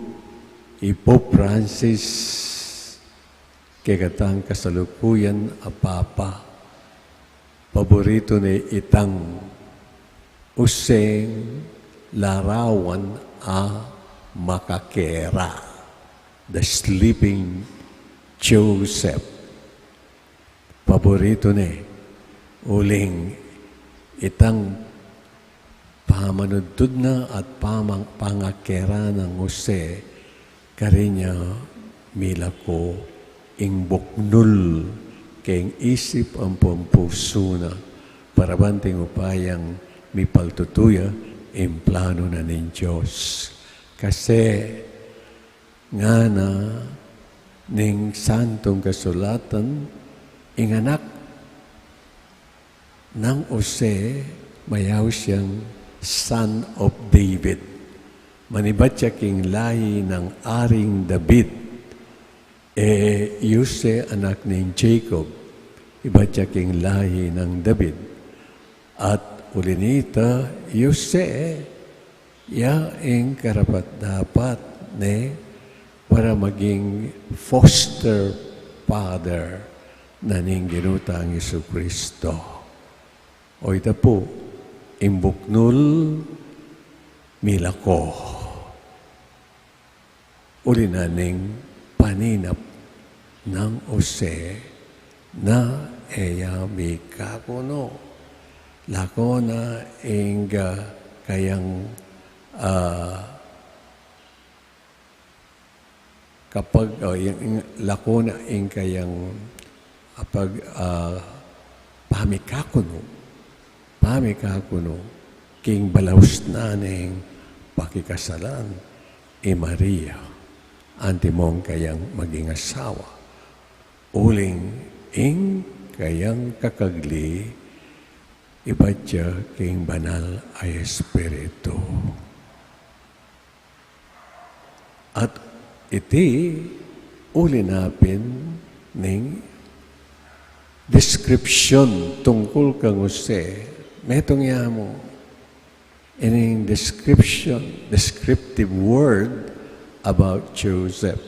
Pope Francis, kaya kasalukuyan apapa, paborito ni itang useng larawan a makakera, the sleeping Joseph. Paborito ni uling itang pamanudtud na at pangakera ng Jose, karinya milako ing buknul keng isip ang pampuso na para banting upayang mipaltutuya in plano na ng Diyos. Kasi nga na ning santong kasulatan ing anak ng Jose, mayaw siyang son of David. Manibat siya king lahi ng aring David. Jose, anak ni Jacob, iba siya king lahi ng David. At ulinita, Jose, ing karapat-dapat para maging foster father na ning ginutang Jesucristo. O ita po, imbuknul milako. Uli na ning paninap ng Jose na eya mikakuno. Lako na inga kayang kapag lako na ing kayang pamikakuno king balaus na ning pakikasalan Maria, anti mong kayang maging asawa, uling ing kayang kakagli, iba siya king banal ay Espiritu. At iti ulinapin ning description tungkol kang Jose, metong mo, ining descriptive word about Joseph.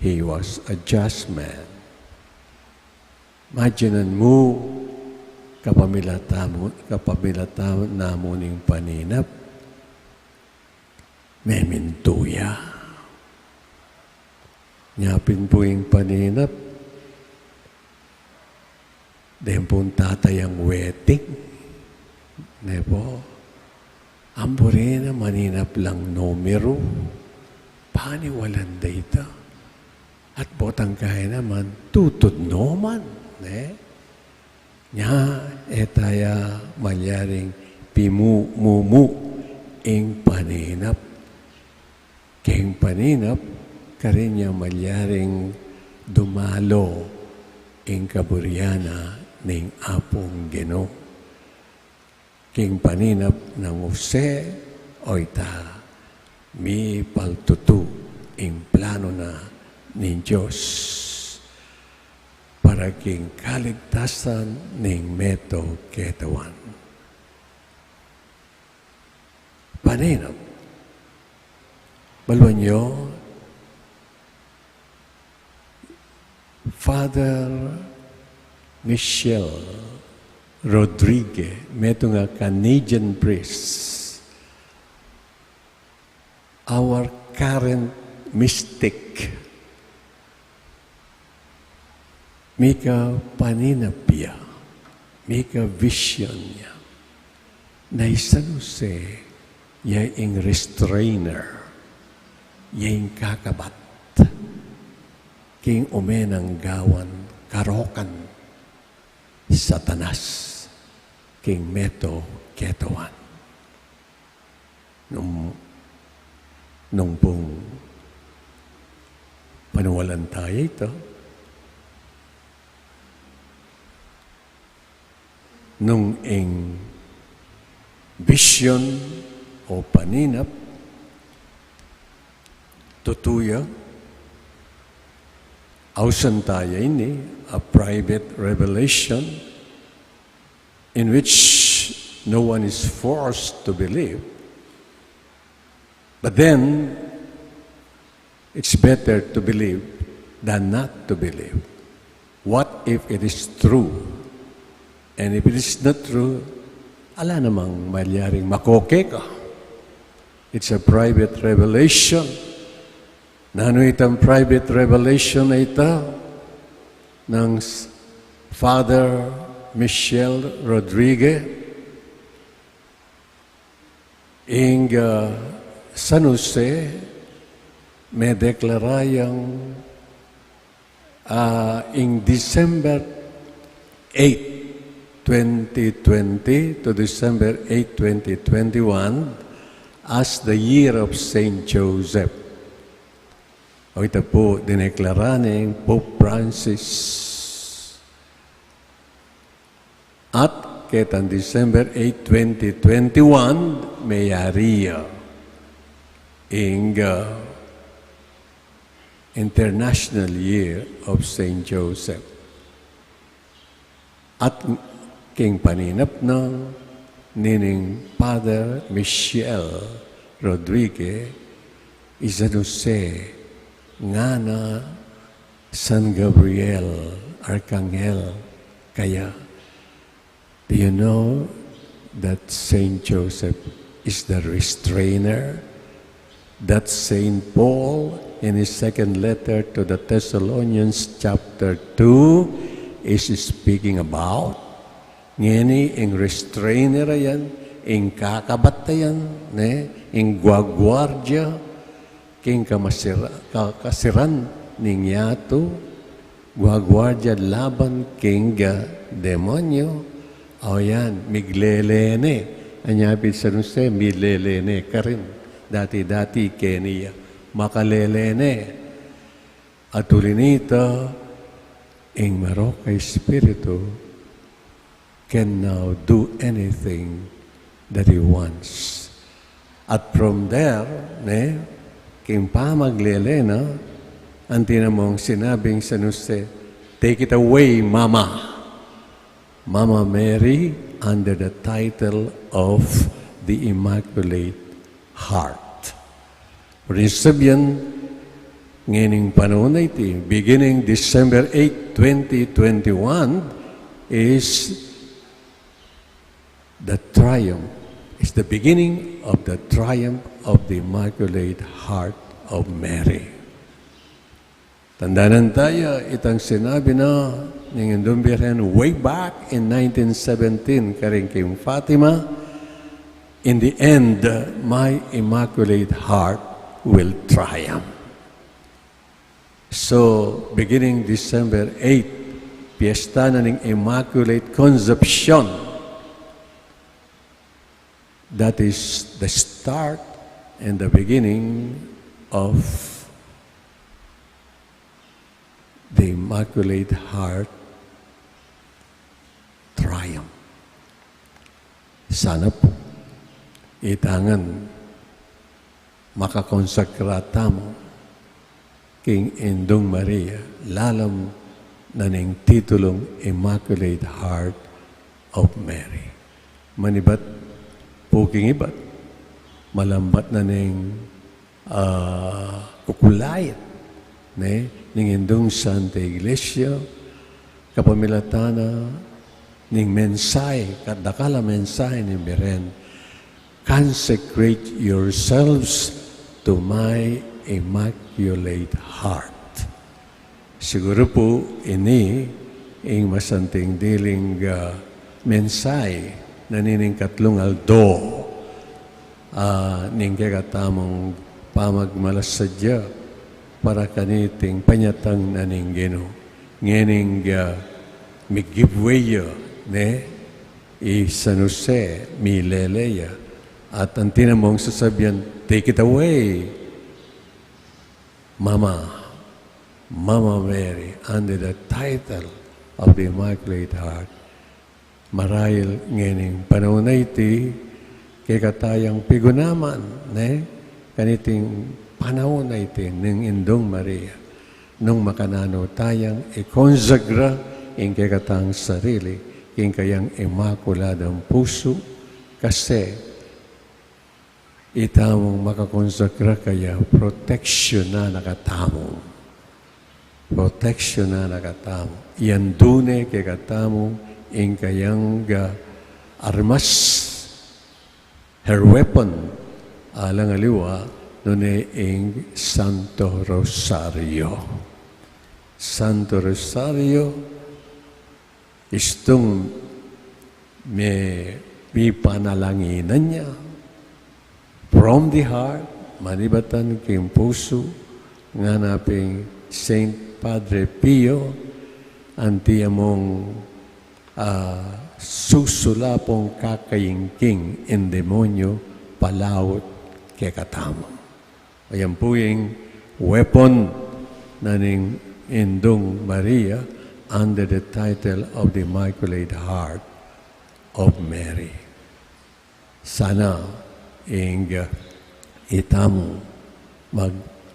He was a just man. Imaginean mo, kapamilata namo ning paninap, memintuya. Nyapin po yung paninap, dahil pong tatayang wedding. Nebo, amborena maninap lang numero. Pani walang data. At botang kaya naman, tutod noman. Nya etaya malyaring pimu-mumu ing paninap. King paninap, karinya malyaring dumalo ing kaburyana ning apong Ginoo. King paninap ng Jose oy ta mi paltutu ing plano na ning Diyos para king kaligtasan ning meto ketawan. Paninap. Baluan nyo, Father Michel Rodriguez, meto nga Canadian priest, our current mystic, mika paninapya, mika vision niya, na isanuse, yaing restrainer, yaing kakabat, king umenang gawan, karokan, satanas, king meto ketawan. Nung pong panawalan tayo ito, nung ing vision o paninap, tutuya, ausan tayo ini, a private revelation in which no one is forced to believe. But then, it's better to believe than not to believe. What if it is true? And if it is not true, ala namang malyaring makoke ka. It's a private revelation. Nano itang private revelation na ito ng Father Michel Rodriguez ing San Jose may deklarayang in December 8, 2020 to December 8, 2021 as the year of Saint Joseph. O ito po dineklara ng Pope Francis. At ketang December 8, 2021 may ariya ing International Year of Saint Joseph. At king paninap na nining Father Michel Rodriguez San Jose nga na San Gabriel Arcangel. Kaya, do you know that Saint Joseph is the restrainer? That Saint Paul in his second letter to the Thessalonians chapter 2 is speaking about. Ngeni ing restrainer yan, ing kakabat yan, ing guagwardya, king kasiran ning yato, guagwardya laban king demonyo. O yan, miglelene. Anyapit sa nuse, miglelene ka rin. Dati-dati Kenya, makalelene. At ulinita, ing marokay spiritu can now do anything that he wants. At from there, king pamaglelena, ang tinamong sinabing sa nuse, take it away, Mama. Mama Mary, under the title of the Immaculate Heart. Rin sabihin, ngayon panahon na iti, beginning December 8, 2021, is the triumph, is the beginning of the triumph of the Immaculate Heart of Mary. Tandaan tayo, itang sinabi na ng Indumbiran way back in 1917, karing King Fatima, in the end, my Immaculate Heart will triumph. So, beginning December 8, Fiesta na ning Immaculate Conception. That is the start and the beginning of the Immaculate Heart triumph. Sana po, itangan makakonsakrata mo King Indong Maria, lalam na ning titulong Immaculate Heart of Mary. Manibat, puking ibat, malambat na ning kukulayat, ning Indong Santa Iglesia, kapamilatana, ning mensahe, kadakala mensahe ni Beren, consecrate yourselves to my Immaculate Heart. Siguro po, ini ang masanting diling mensahe na nining Catlung Aldo ning kagatamong pamagmalasadya para kaniting panyatang na ning Ginoo. Ngening mi-giveaway i San Jose, mi Leleya, at ang tinamong sasabihan, take it away, Mama Mary, under the title of the Immaculate Heart. Marahil ngening panahon na iti, kay katayang pigunaman, kaniting panahon na iti, ng Indong Maria, nung makanano tayang ikonsagra in kay katang sarili, in kayang immakuladang puso, kasi itamong makakonsakra kaya protection na nakatamo. Protection na nakatamo. Yan dune kay katamo in kayang armas, her weapon, alang aliwa, nune ing Santo Rosario. Santo Rosario, istong may panalanginan niya, from the heart, manibatan king puso, nga naping Saint Padre Pio, anti among susulapong kakayingking in demonyo, palawot kay katamo. Ayan po yung weapon na ning Indong Maria under the title of the Immaculate Heart of Mary. Sana itamo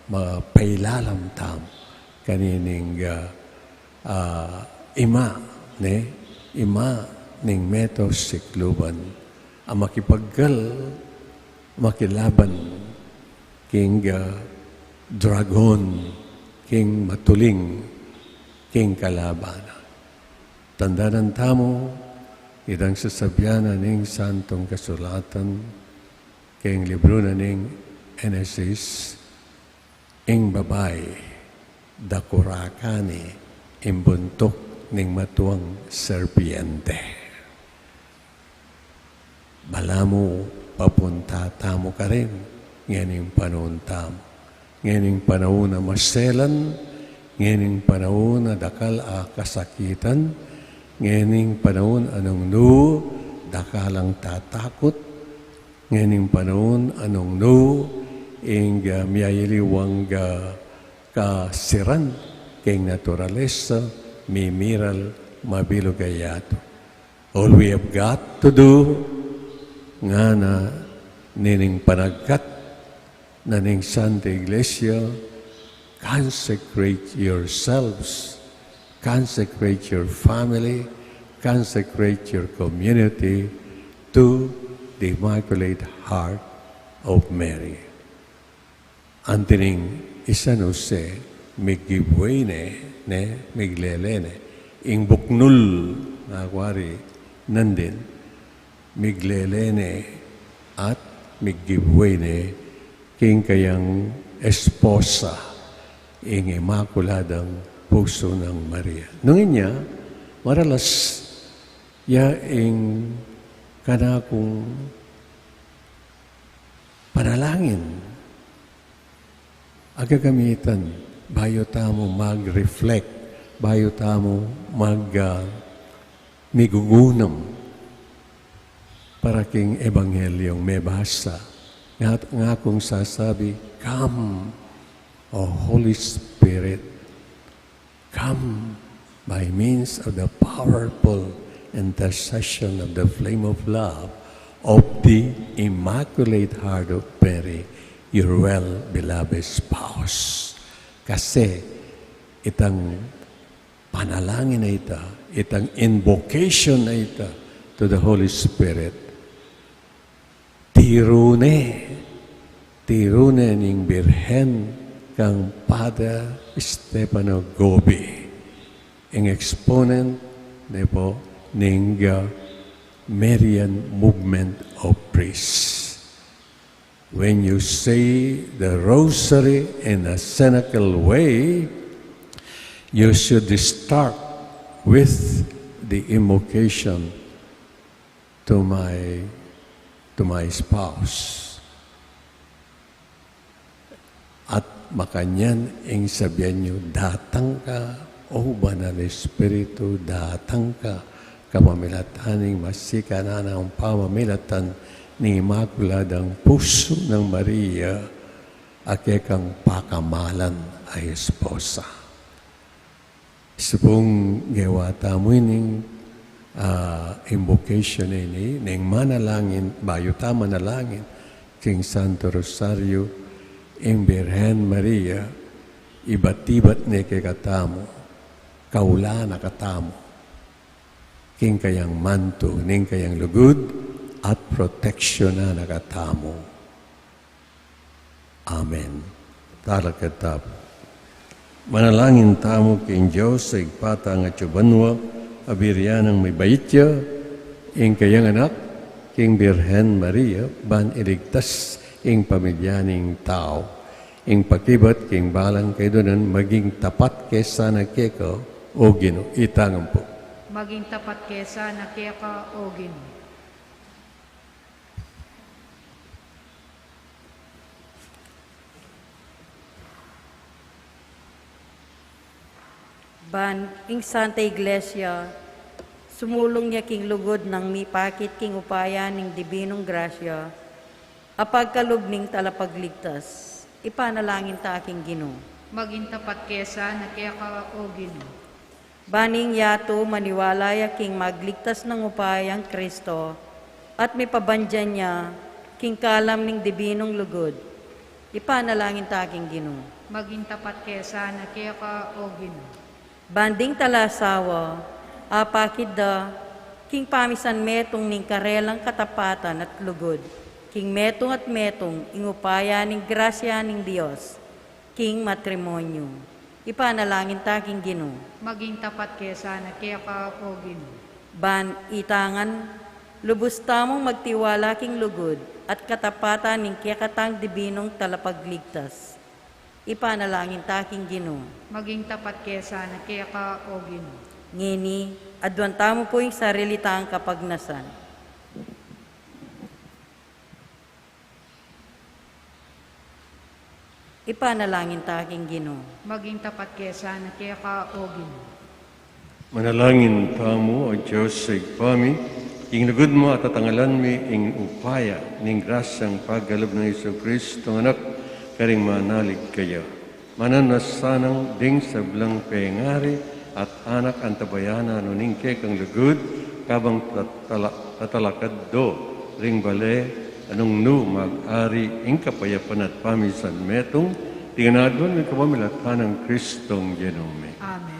magpailalam tam kanining ima ning metos sikluban ang makilaban king dragon, king matuling, king kalabana. Tandaan tamo, idang sasabyanan ning santong kasulatan, king libro na ning Genesis, ing babay, dakurakani, imbuntok ning matuang serpiente. Balamu, papunta tamo ka rin, nganing panahon tamo. Nganing panahon na maselan, nganing panahon na dakal kasakitan, nganing panahon anong dakalang tatakot, nganing panahon anong ing miyayiliwang kasiran, king naturalesa, mimiral, mabilugayato. All we have got to do, nga na nining panagkat na ning Santa Iglesia, consecrate yourselves, consecrate your family, consecrate your community to the Immaculate Heart of Mary. Antining San Jose, miggibuay miglelene, ing buknul, nga kwari, nandin, miglelene at miggibuay king kayang esposa ing Immaculadang Puso ng Maria. Nung inya, maralas ya ing kanakong panalangin. Agagamitan, bayo tamo mag-reflect bayo tamo migugunam para king ebanghelyong may basa. Nga kung sasabi, come, O Holy Spirit, come by means of the powerful intercession of the flame of love of the Immaculate Heart of Mary, your well-beloved spouse. Kasi itang panalangin na ita, itang invocation na ita to the Holy Spirit, tirune ning Birhen kang Padre Stefano Gobi, ang exponent nepo ning Marian movement of priests. When you say the rosary in a cenacle way, you should start with the invocation to my spouse. At makanyan ang sabihan nyo, datang ka, O Banal Espiritu, datang ka, kamamilataning masika na ng pamamilatan ni Immaculadang Puso ng Maria, akekang pakamalan ay esposa. Supong gewata mo ining invocation ini, ning manalangin, bayuta manalangin, King Santo Rosario, ing Birhen Maria, ibat-ibat ni kay katamo, kaula na katamo, king kayang manto, ning kayang lugod, at proteksyon na nakatamo. Amen. Talakatap. Manalangin tamo king Diyos sa igpata nga tsubanwa, abiryan ng may bayitya, ing kayang anak, king Birhen Maria, ban iligtas ing pamilyaning tao, ing pakibat king balang kay doon maging tapat kesa na keko o Ginoo. Itangan po. Maging tapat kesa na keka o Ginoo. Ban, ing Santa Iglesia, sumulong niya king lugod ng mipakit king upaya ning dibinong grasya, apagkalog ning talapagligtas, ipanalangin ta aking Ginoo. Maging tapat kesa na keka o Ginoo. Baning yato maniwalaya king magligtas ng upayang Kristo, at may pabandyan niya king kalam ning dibinong lugod, ipanalangin ta aking Ginoo. Maging tapat kesa na keka o Ginoo. Banding talasawa, apakid da, king pamisan metong ning karelang katapatan at lugod, king metong at metong ingupaya ning grasya ning Dios, king matrimonyo. Ipanalangin ta king Ginoo. Maging tapat kesa na keka o Ginoo. Ban itangan, lubos tamong magtiwala king lugod at katapatan ning kiyakatang dibinong talapagligtas. Ipanalangin ta king Ginoo. Maging tapat kesa na keka o Ginoo. Ngini, adwan tamo po yung sarili taang kapagnasan. Ipanalangin ta aking Ginoo. Maging tapat kesa na keka o Ginoo. Manalangin tamo, O Diyos sa igpami, ing lugod mo at tatangalan mi ing upaya ning grasyang paggalab ng Iso Kristo anak, karing manalig kayo. Mananasanang ding sa blang pengari at anak antabayana nuning kekang lugod, kabang tatalakad do, ring bale, anong nu mag-ari ing kapayapan at pamisan metong, tinganadwan ng kapamilatan ng Kristong Genome. Amen.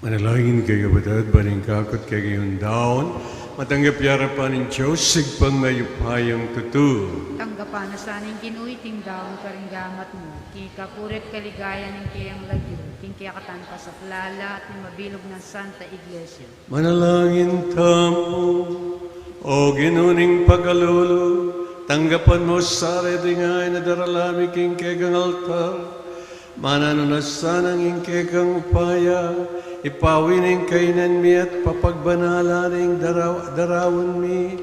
Manalangin kayo batad, baningkakot kayo yung daon, matanggap yara pa ng Diyos, sigpang mayupayang tutu. Tanggapan na saning kinuiting daon karinggamat mo, kikapurit kaligaya ng kiyang lagyo, king kiyakatan pa sa plala at ni mabilog ng Santa Iglesia. Manalangin tamo, o ginuning pagkalulu, tanggapan mo sa redingay na daralami king kegang altar, mananunasan ang ingkekang upaya, ipawining kainan mi at papagbanalan darawan mi,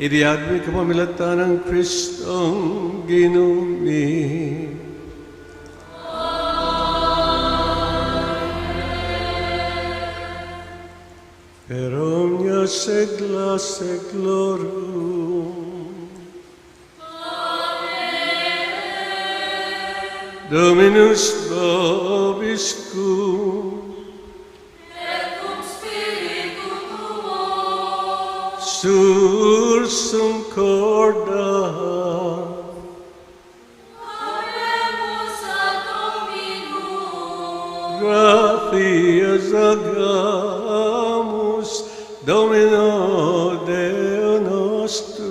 iriad mi kapamilatan ng Kristong ginumi. Pero niya segla seglorum. Dominus vobiscum, Et cum spiritu tuo, sursum corda, habemus ad Dominum. gratias agamus, Domino Deo nostro.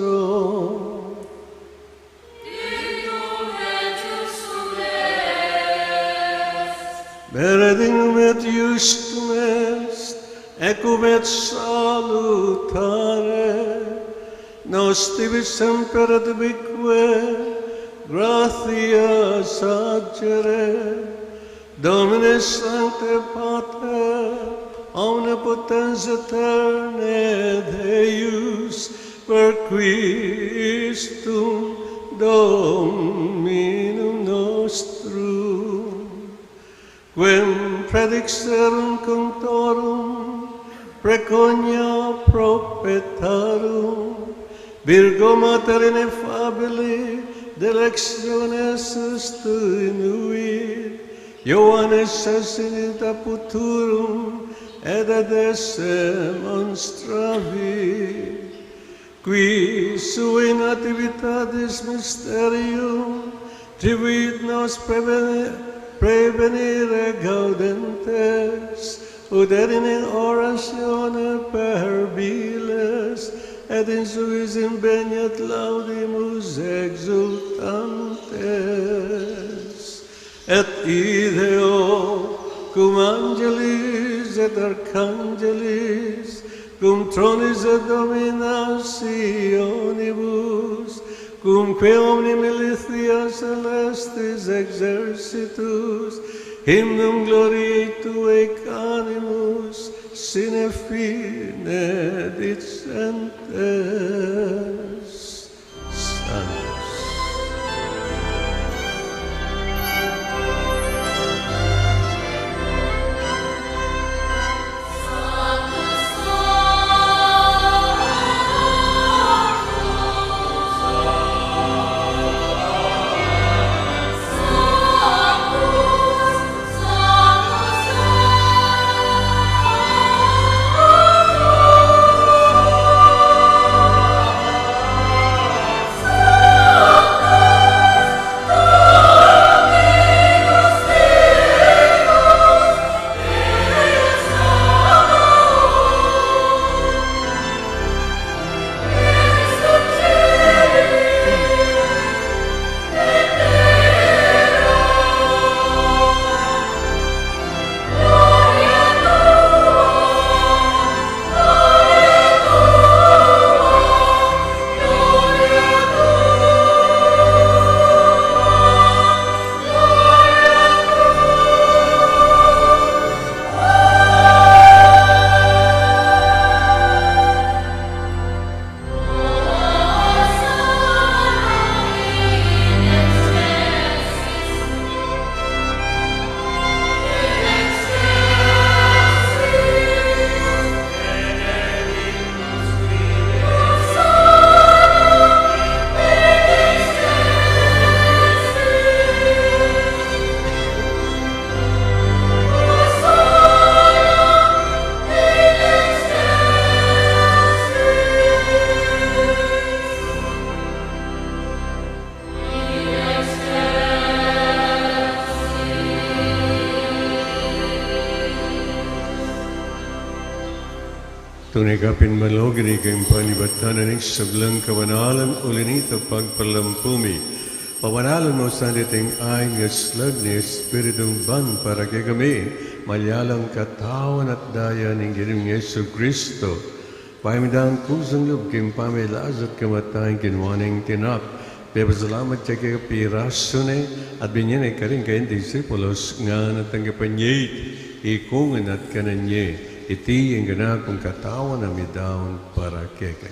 Benedictum et justum est, ecum et salutare, nos tibi semper et bique, gratias agere, Domine Sancte Pater, omnipotens eterne Deus, per Christum Dominum nostrum, quem predixerum cunctorum, preconia propetarum, Virgo Mater ineffabili, delectiones inuit, Ioannes esinita futurum, et esse monstravit, qui sui nativitatis mysterium tribuit nos prevenire gaudentes, ut in oratione perbiles, et in suis inveniat laudimus exultantes, et ideo cum angelis et archangelis, cum tronis et dominationibus, cumque omni militia celestis exercitus, hymnum gloriae Tuae canimus, sine fine dicentes. Salus. Sanctus, Tunay ka pinmalog, ini kayong panibatan ng sablang kawanalan ulinito pagpalampumi. Pawanalan mo sa dating ay nga slag ni Espiritong ban para kay kami, malyalang katawan at daya ng Ginoong Yesu Kristo. Pahimidang kusang loob kayong pamilas at kamatayin kinwaning tinap. Pero salamat siya kay kapiraso ni at binyanay ka rin kayong disipulos nga natanggapan niya, ikungan at kanan niya. Iti ang gana kong katawan na midaon para kekay.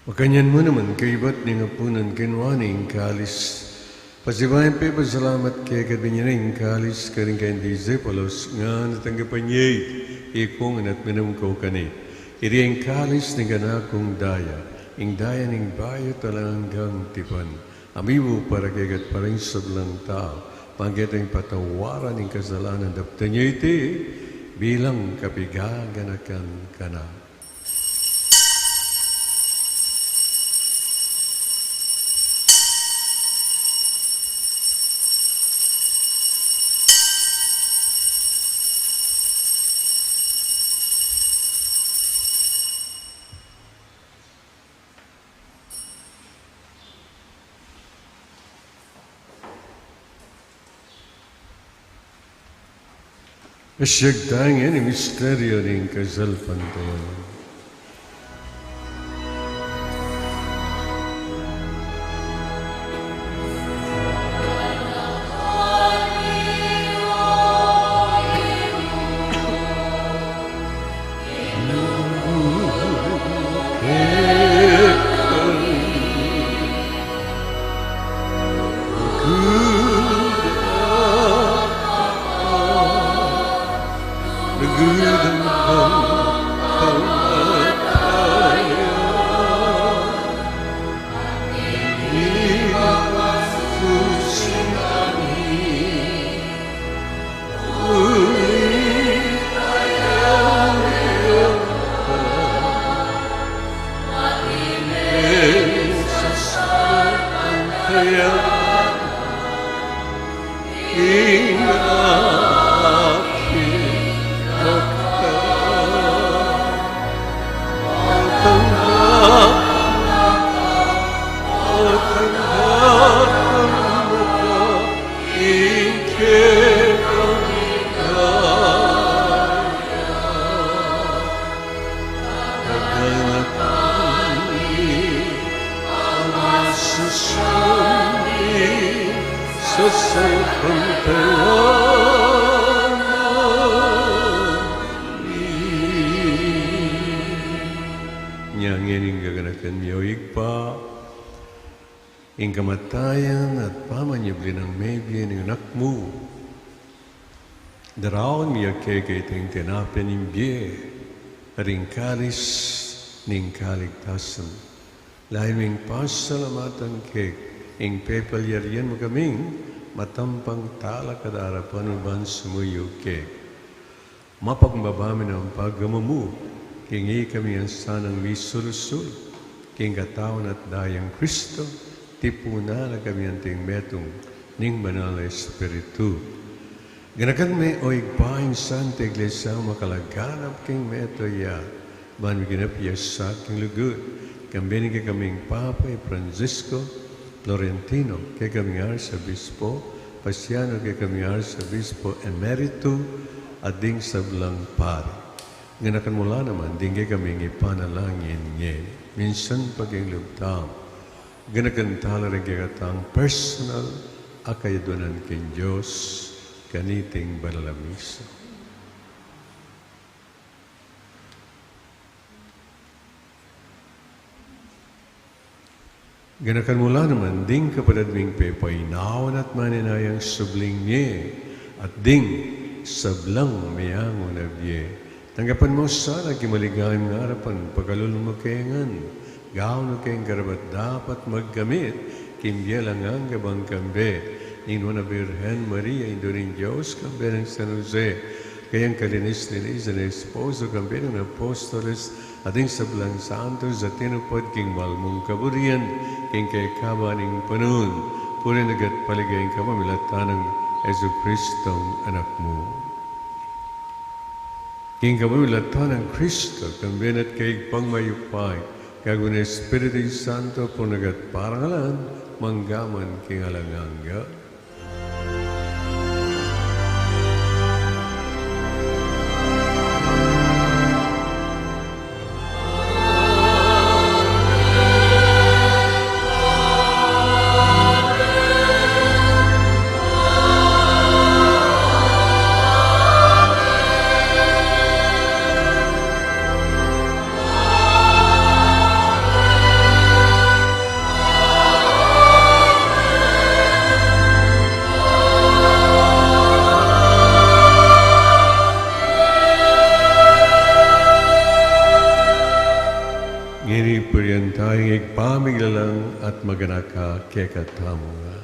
Makanyan mo naman kaibat ni nga punan kinwaning kalis. Pasibayan pa pasalamat kay kabinyaring kalis ka rin kayong disipulos nga natanggapan niya ikungan at minamko ka ni. Iri ang kalis ni ganakong daya, ang daya ng bayo talanggang tipan. Amibo para kay kat parang sablang tao, pagkat ang patawaran ng kasalanan dapta niya iti bilang kapigaganakan ka na. Asyagdang yan ang misteryo ng kasalpantayan. Ing kamatayan at pamanyabli ng medya ng anak mo. Daraon miya kekay ting tinapin ng biye, ring kalis ning kaligtasan. Lain ming pasalamatan kek, ing pepalyarian mo kaming matampang tala kadarapan uban sumuyo kek. Mapagmabami ng pagamamu, kingi kami ang sanang misulusul, king katawan at dayang Kristo, tipuna na kami ang ting metong ning banal na Espiritu. Ganakan may oig paing Santa Iglesia makalaganap king meto ya, ban ginapya sa king lugod, kambini ka kaming Papa Francisco Florentino, kay kaming Arsabispo, Pasiano kay kaming Arsabispo Emerito, at ding sablang pari. Ganakan mula naman, ding kay kaming ipanalangin niya, minsan paging lugtam, ganakan tala rin kayatang personal akayadunan king Diyos kaniting banal na misa. Ganakan mula naman ding kapadadming pepainawan at maninayang subling niya at ding sablang mayangon na biye. Tanggapan mo sana kimaligayang nga harapan pagkalul mo kayangan. Gawin kayong karabat dapat maggamit, kimbiya lang ang gabang kambe, Ingno na Birhen Maria, Indo ning Diyos, kambiyan ng San Jose, kayang kalinis-linis na esposo, kambiyan ng Apostoles, ating sablang santos, at tinupad king malmong kaburian, king kay kabaning panun, puri nagat paligayang kamamilatan ng Yesu Kristong anak mo. King kamamilatan ng Kristo, kambiyan at kay pangmayupay, kagun Espiritu Santo, po nagat parangalan, manggaman king alanganga. Tayong igpamiglalang at maganaka kekatamo nga.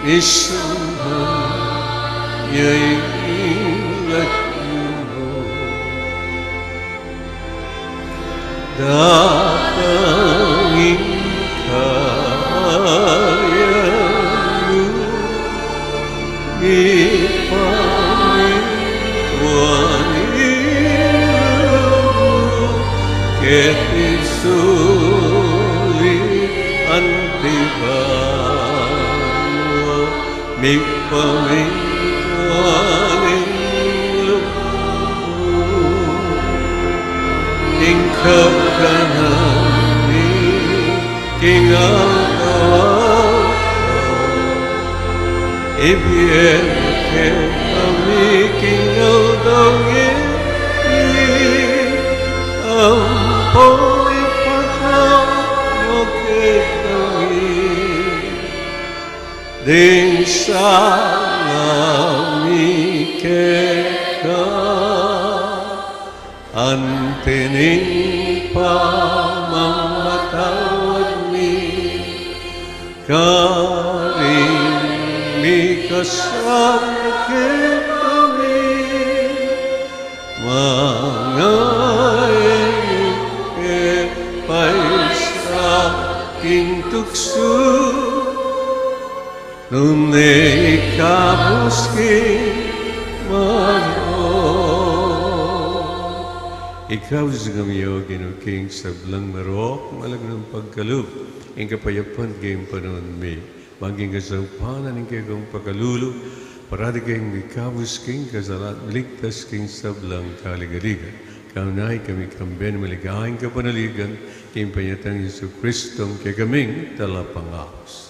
Isang yaingat mo datangin kaya mo ipamituanin ket isuli antibano mipamituanin ingkap kanani king Aldo ibien ke kami king Aldo ning ampun ipakaw ke kami ding salami keka antening pamamatawad mi karing mi kasakit kami mga paisa king tukso nunay kabuski maro. Ikaw sa kamiyo, ginuking sa blang marok, malag ng pagkalub, ang kapayapan kayong panon may, maging kasampanan ng kayong pagkalulo, para di kayong mikabus king kasalat, ligtas king sa blang kaligaligan. Kaunay kami kamben maligayang kapanaligan, kayong panyatang Yesu Kristong kay kaming talapangakos.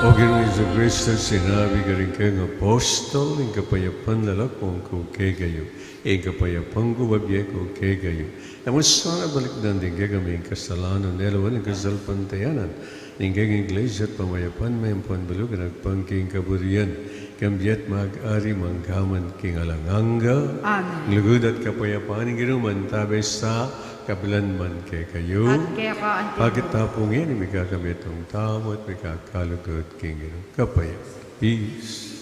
O Ginoong Jesucristo, sinabi ka rin kayong apostol, ang kapayapan lalakong ko kay kayo, ang kapayapan ko babye ko kay kayo. Namun sana balik na din kayo kami kasalanan, nelawan ang kasalpantayanan, ng kayong iglesia at pamayapan may ang panbalugan at pangking kaburian, kambiat mag-ari mangkaman king alanganga, Amen. lugod at kapayapan ng ginuman tabi sa kabilan man kay kayo. At kaya ka ang Pagkatapong yan, may kakamit ang tamo at may kakalugod king kapaya. Peace.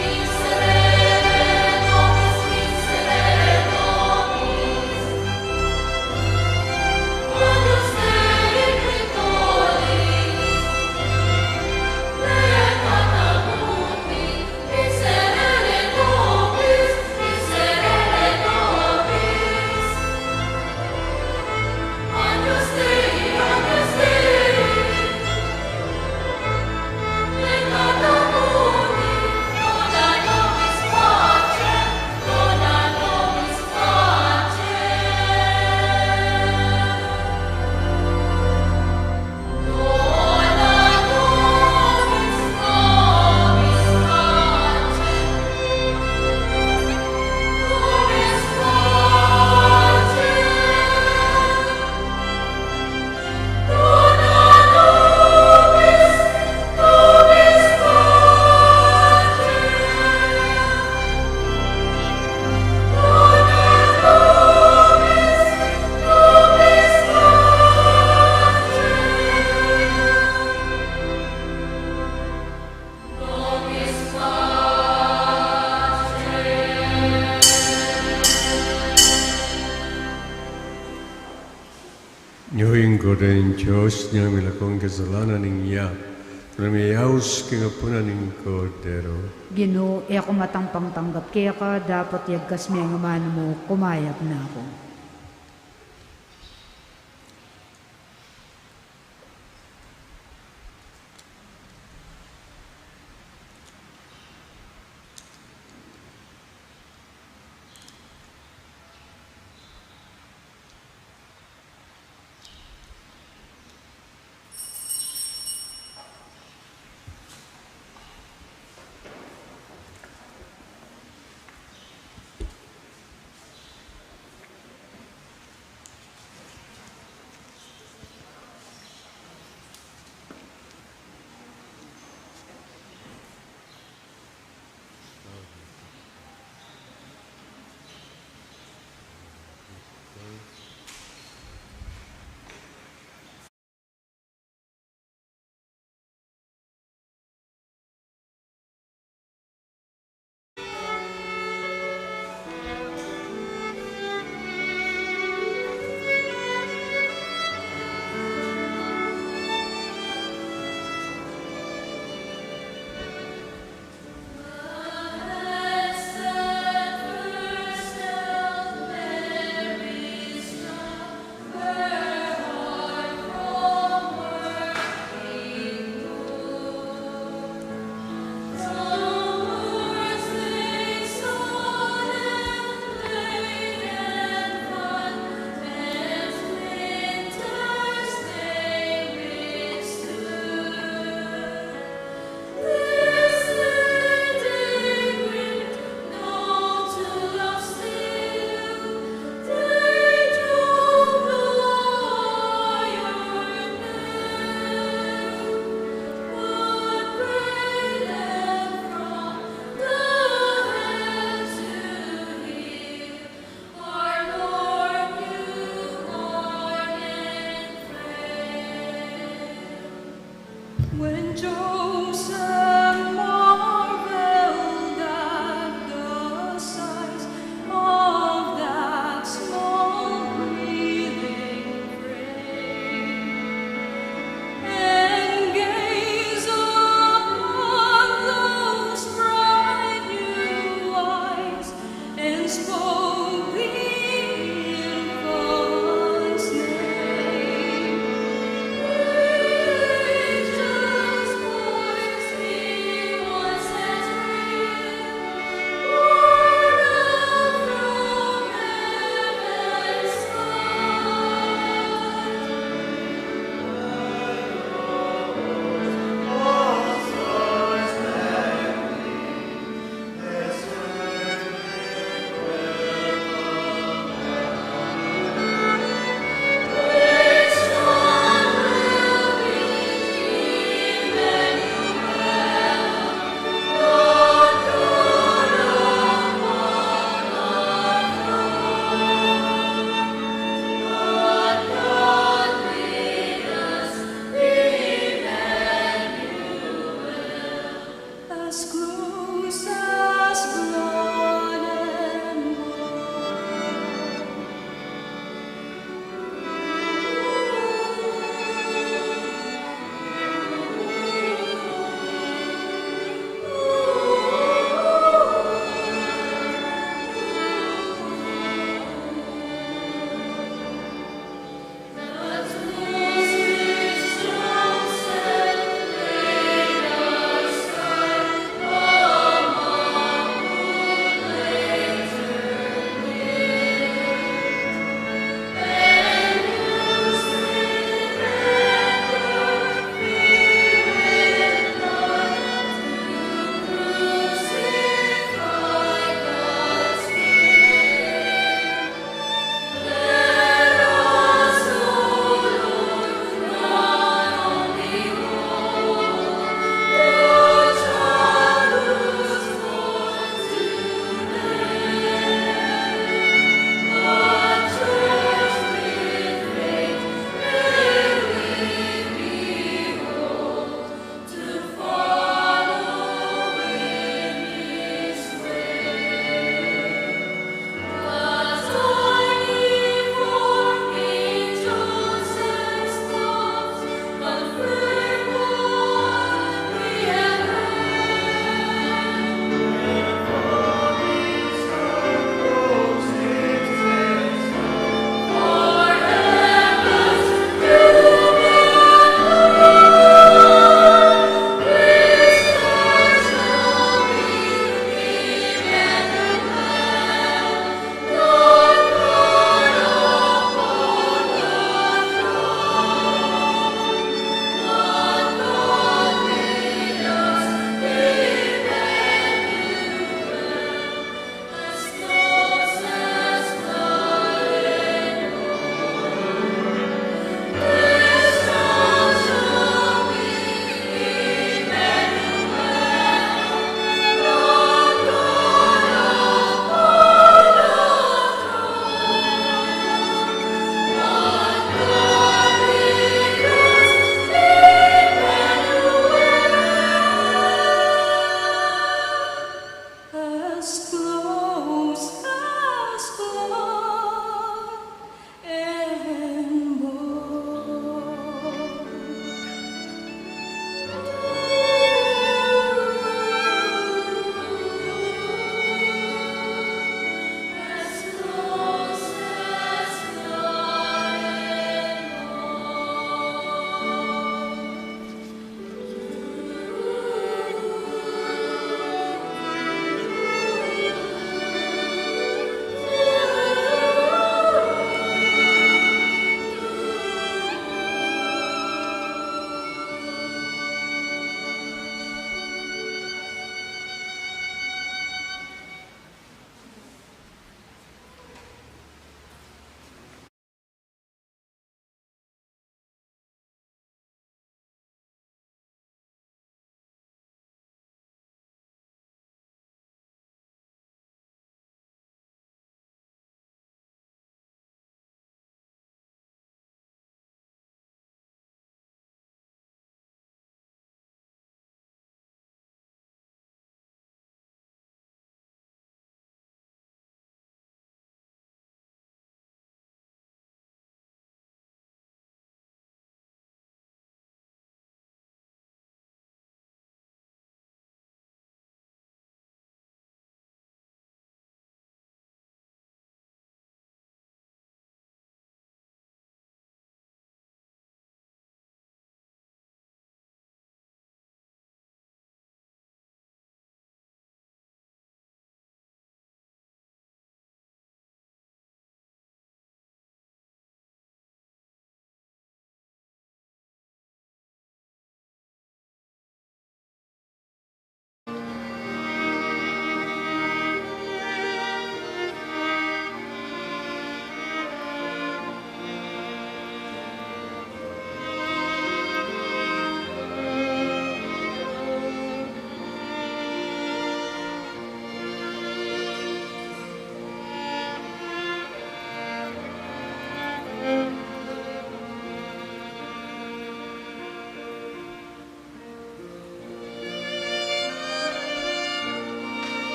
Israel Godain Diyos niya milakong kasalanan niya. Namiyaos kingapunan ng Kordero. Ginoo, e ako matangpang tanggap kaya ka, dapat yagkas may nga mano mo, kumayap na ako. When Joseph marveled at the size of that small breathing frame, and gazed upon those bright new eyes, and spoke the infant's name. Angels voice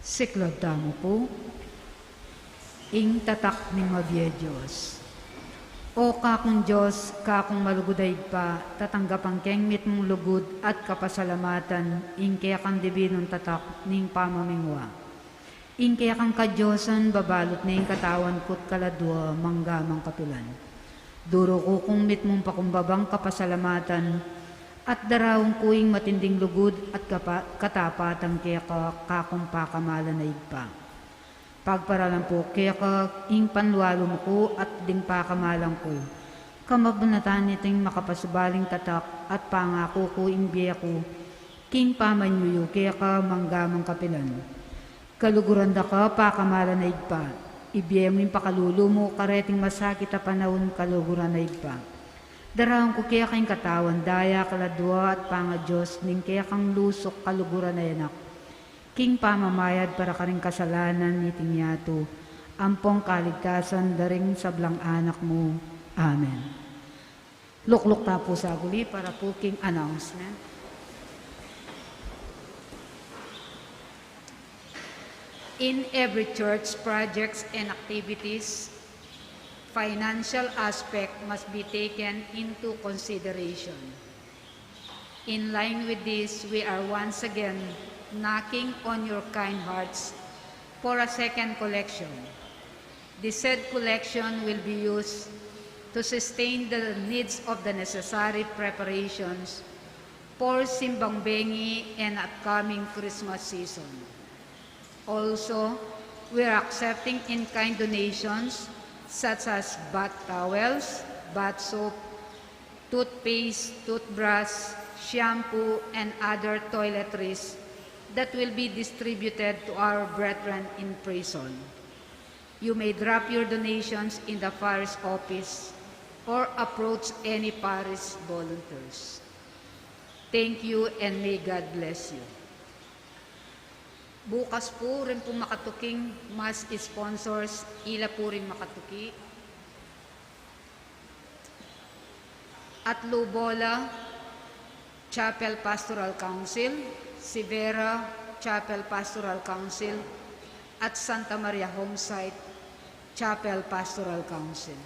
Siklod tamo po, ing tatak ning mabiyegyos. O kakong Diyos, kakong maluguday pa, tatanggapang kengmit mong lugod at kapasalamatan, ing kaya kang dibinong tatak ning pamamingwa. Ing kaya kang kadyosan, babalot na ing katawan ko't kaladwa, manggamang kapilan. Duro ko kung mit mong pakumbabang kapasalamatan, at darawang kuing matinding lugod at katapatang kaya kakong pakamalan na igpa. Pagparalan po kaya ing panlualo mo ko at ding pakamalang ko. Kamabunatan niting makapasubaling tatak at pangako ko ing biya ko, king pamanyuyo kaya ka manggamang kapilan. Kaluguran da ka pakamalan na igpa. Ibiya mo yung pakalulo mo kareting masakit a panahon kaluguran na igpa. Darahang ko kaya kayong katawan, daya, kaladwa at panga Diyos, ning kaya kang lusok kaluguran na yanak. King pamamayad para ka rin kasalanan ni Tinyato, ampong kaligtasan daring sablang anak mo. Amen. Lukluk ta po sa guli para po king announcement. In every church projects and activities, financial aspect must be taken into consideration. In line with this, we are once again knocking on your kind hearts for a second collection. The said collection will be used to sustain the needs of the necessary preparations for Simbang Bengi and upcoming Christmas season. Also, we are accepting in-kind donations such as bath towels, bath soap, toothpaste, toothbrush, shampoo, and other toiletries that will be distributed to our brethren in prison. You may drop your donations in the parish office or approach any parish volunteers. Thank you and may God bless you. Bukas po rin po makatuking mass sponsors, ila po rin makatuki. At Lubola, Chapel Pastoral Council, Sivera, Chapel Pastoral Council, at Santa Maria Homesite, Chapel Pastoral Council.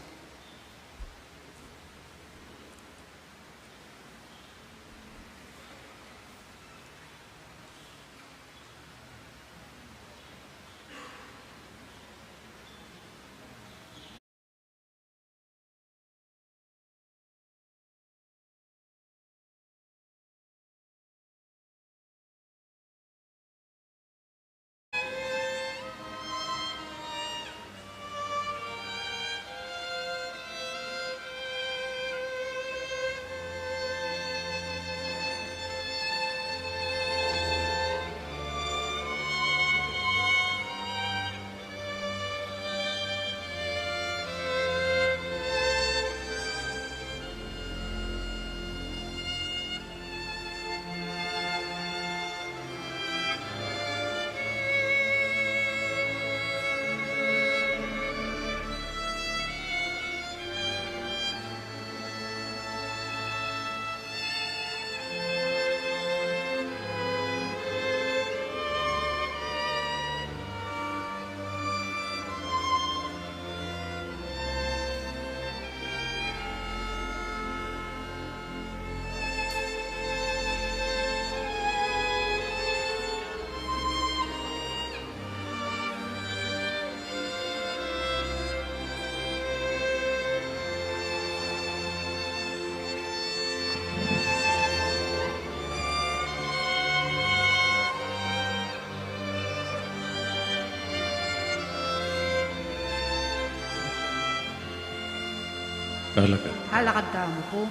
Talakad. Halakad tamo po.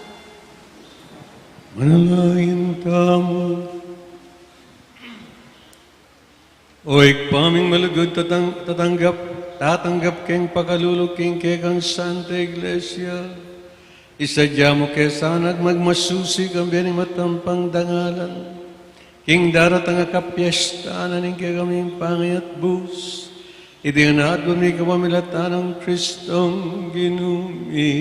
Manalangin tamo. O ikpaming malugod tatanggap keng pakalulog keng kekang Santa Iglesia. Isadya mo kesanag magmasusi kang binimatang dangalan. King daratang akapiesta na ning kekaming pangayat bus. Iti na at bumikapamilatan ng Kristong ginumi.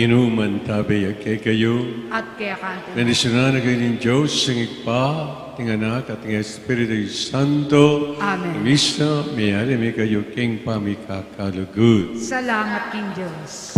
inuman tabi kay kayo. At kaya kanto. Bendisyonan na kayo ng Diyos, ang Ipa, ting Anak, at ng Espiritu Santo. Amen. Misa, mayari may kayo king pamikakalugod. Salamat king Diyos.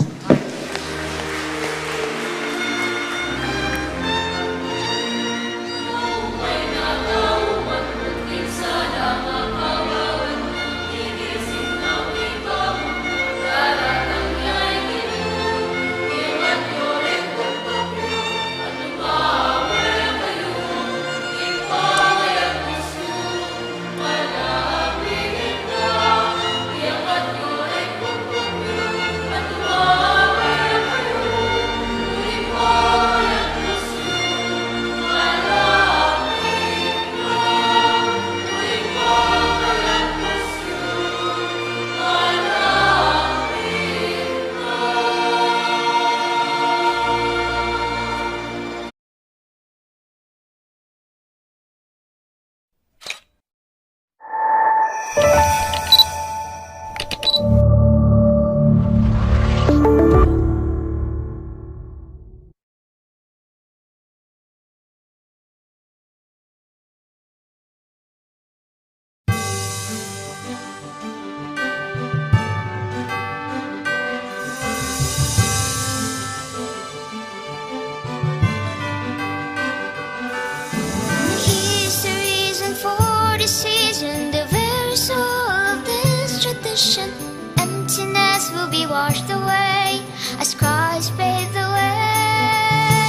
He's the reason for the season, the very soul of this tradition. Emptiness will be washed away as Christ paved the way.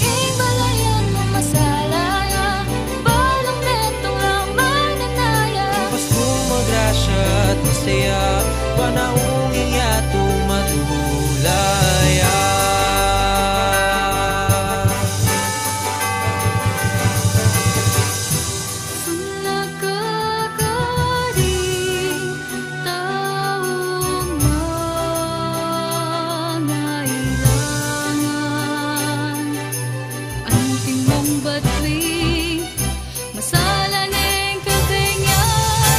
Himalayan mo masalaya, balang netong lang mananaya. Pasko magrasya at masaya, panaunging yato matulaya. Nakakaring taong mangailangan, ang timong batwing masalaning kaganyan.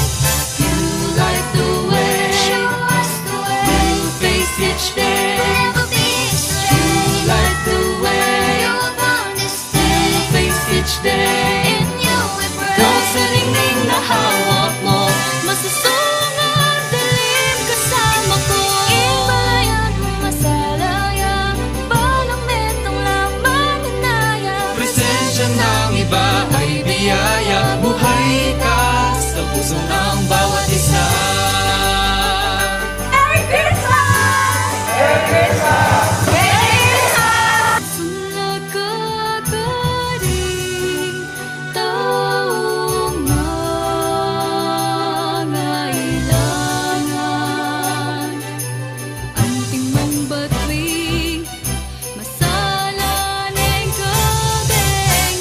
You light the way, Show us the way, we'll face each day. never be You astray. light the way, You upon this we'll day, face each day. in you we pray. Ikaw sa ningning na hawak mo, masusong ang dilim kasama ko. Himalayan mo masalaya, balang netong lang mananaya. Presensya ng iba ay biyaya, buhay ka sa puso ng bawat isa. Merry Christmas! Merry Christmas! Merry Christmas! Nakakaring taong mangailangan, ang timong batwing masalaning kaganyan.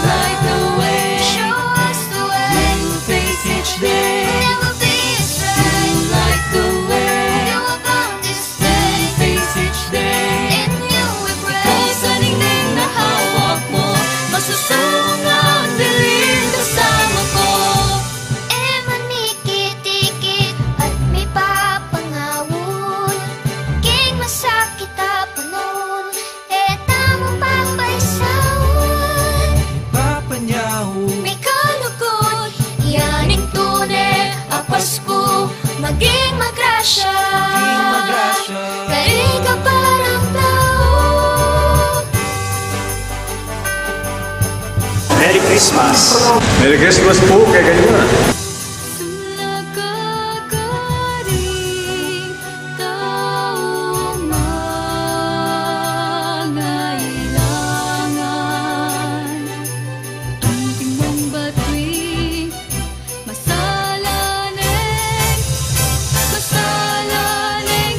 Light the way, Show us the way, we'll face each day. never be astray. Light the way, You upon this we'll day, face each day. in you we pray. Ikaw sa ningning na hawak mo, masusong ang dilim kasama ko. Manikit-ikit at may papangawon. King masakit apanon, tamang papaisawon. Papanyahu, May kalugod, yaning tunay, Pasko, maging magrasya. maging magrasya. Kaig ka parang tao. Merry Christmas! Merry Christmas po kay kayo na. Nakakaring taong mangailangan, ang timong batwing masalaning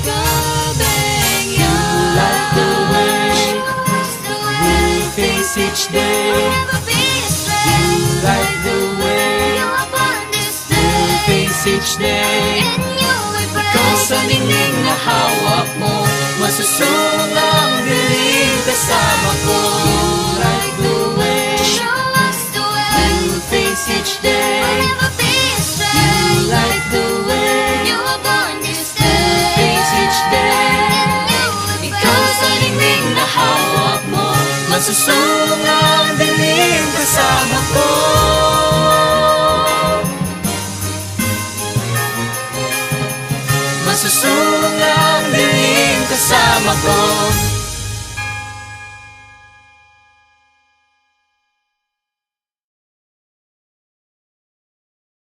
kaganyan. Light the way, Show us the way, face each day. never be astray. Light the way, You upon this day, face each day. in you we pray. Ikaw sa ningning na hawak mo, masusong ang dilim kasama ko. Light the way, Show us the way, we'll face each day. never be astray. Light the way, You upon this day, face each day. in you we Ikaw sa pray. kasama ko.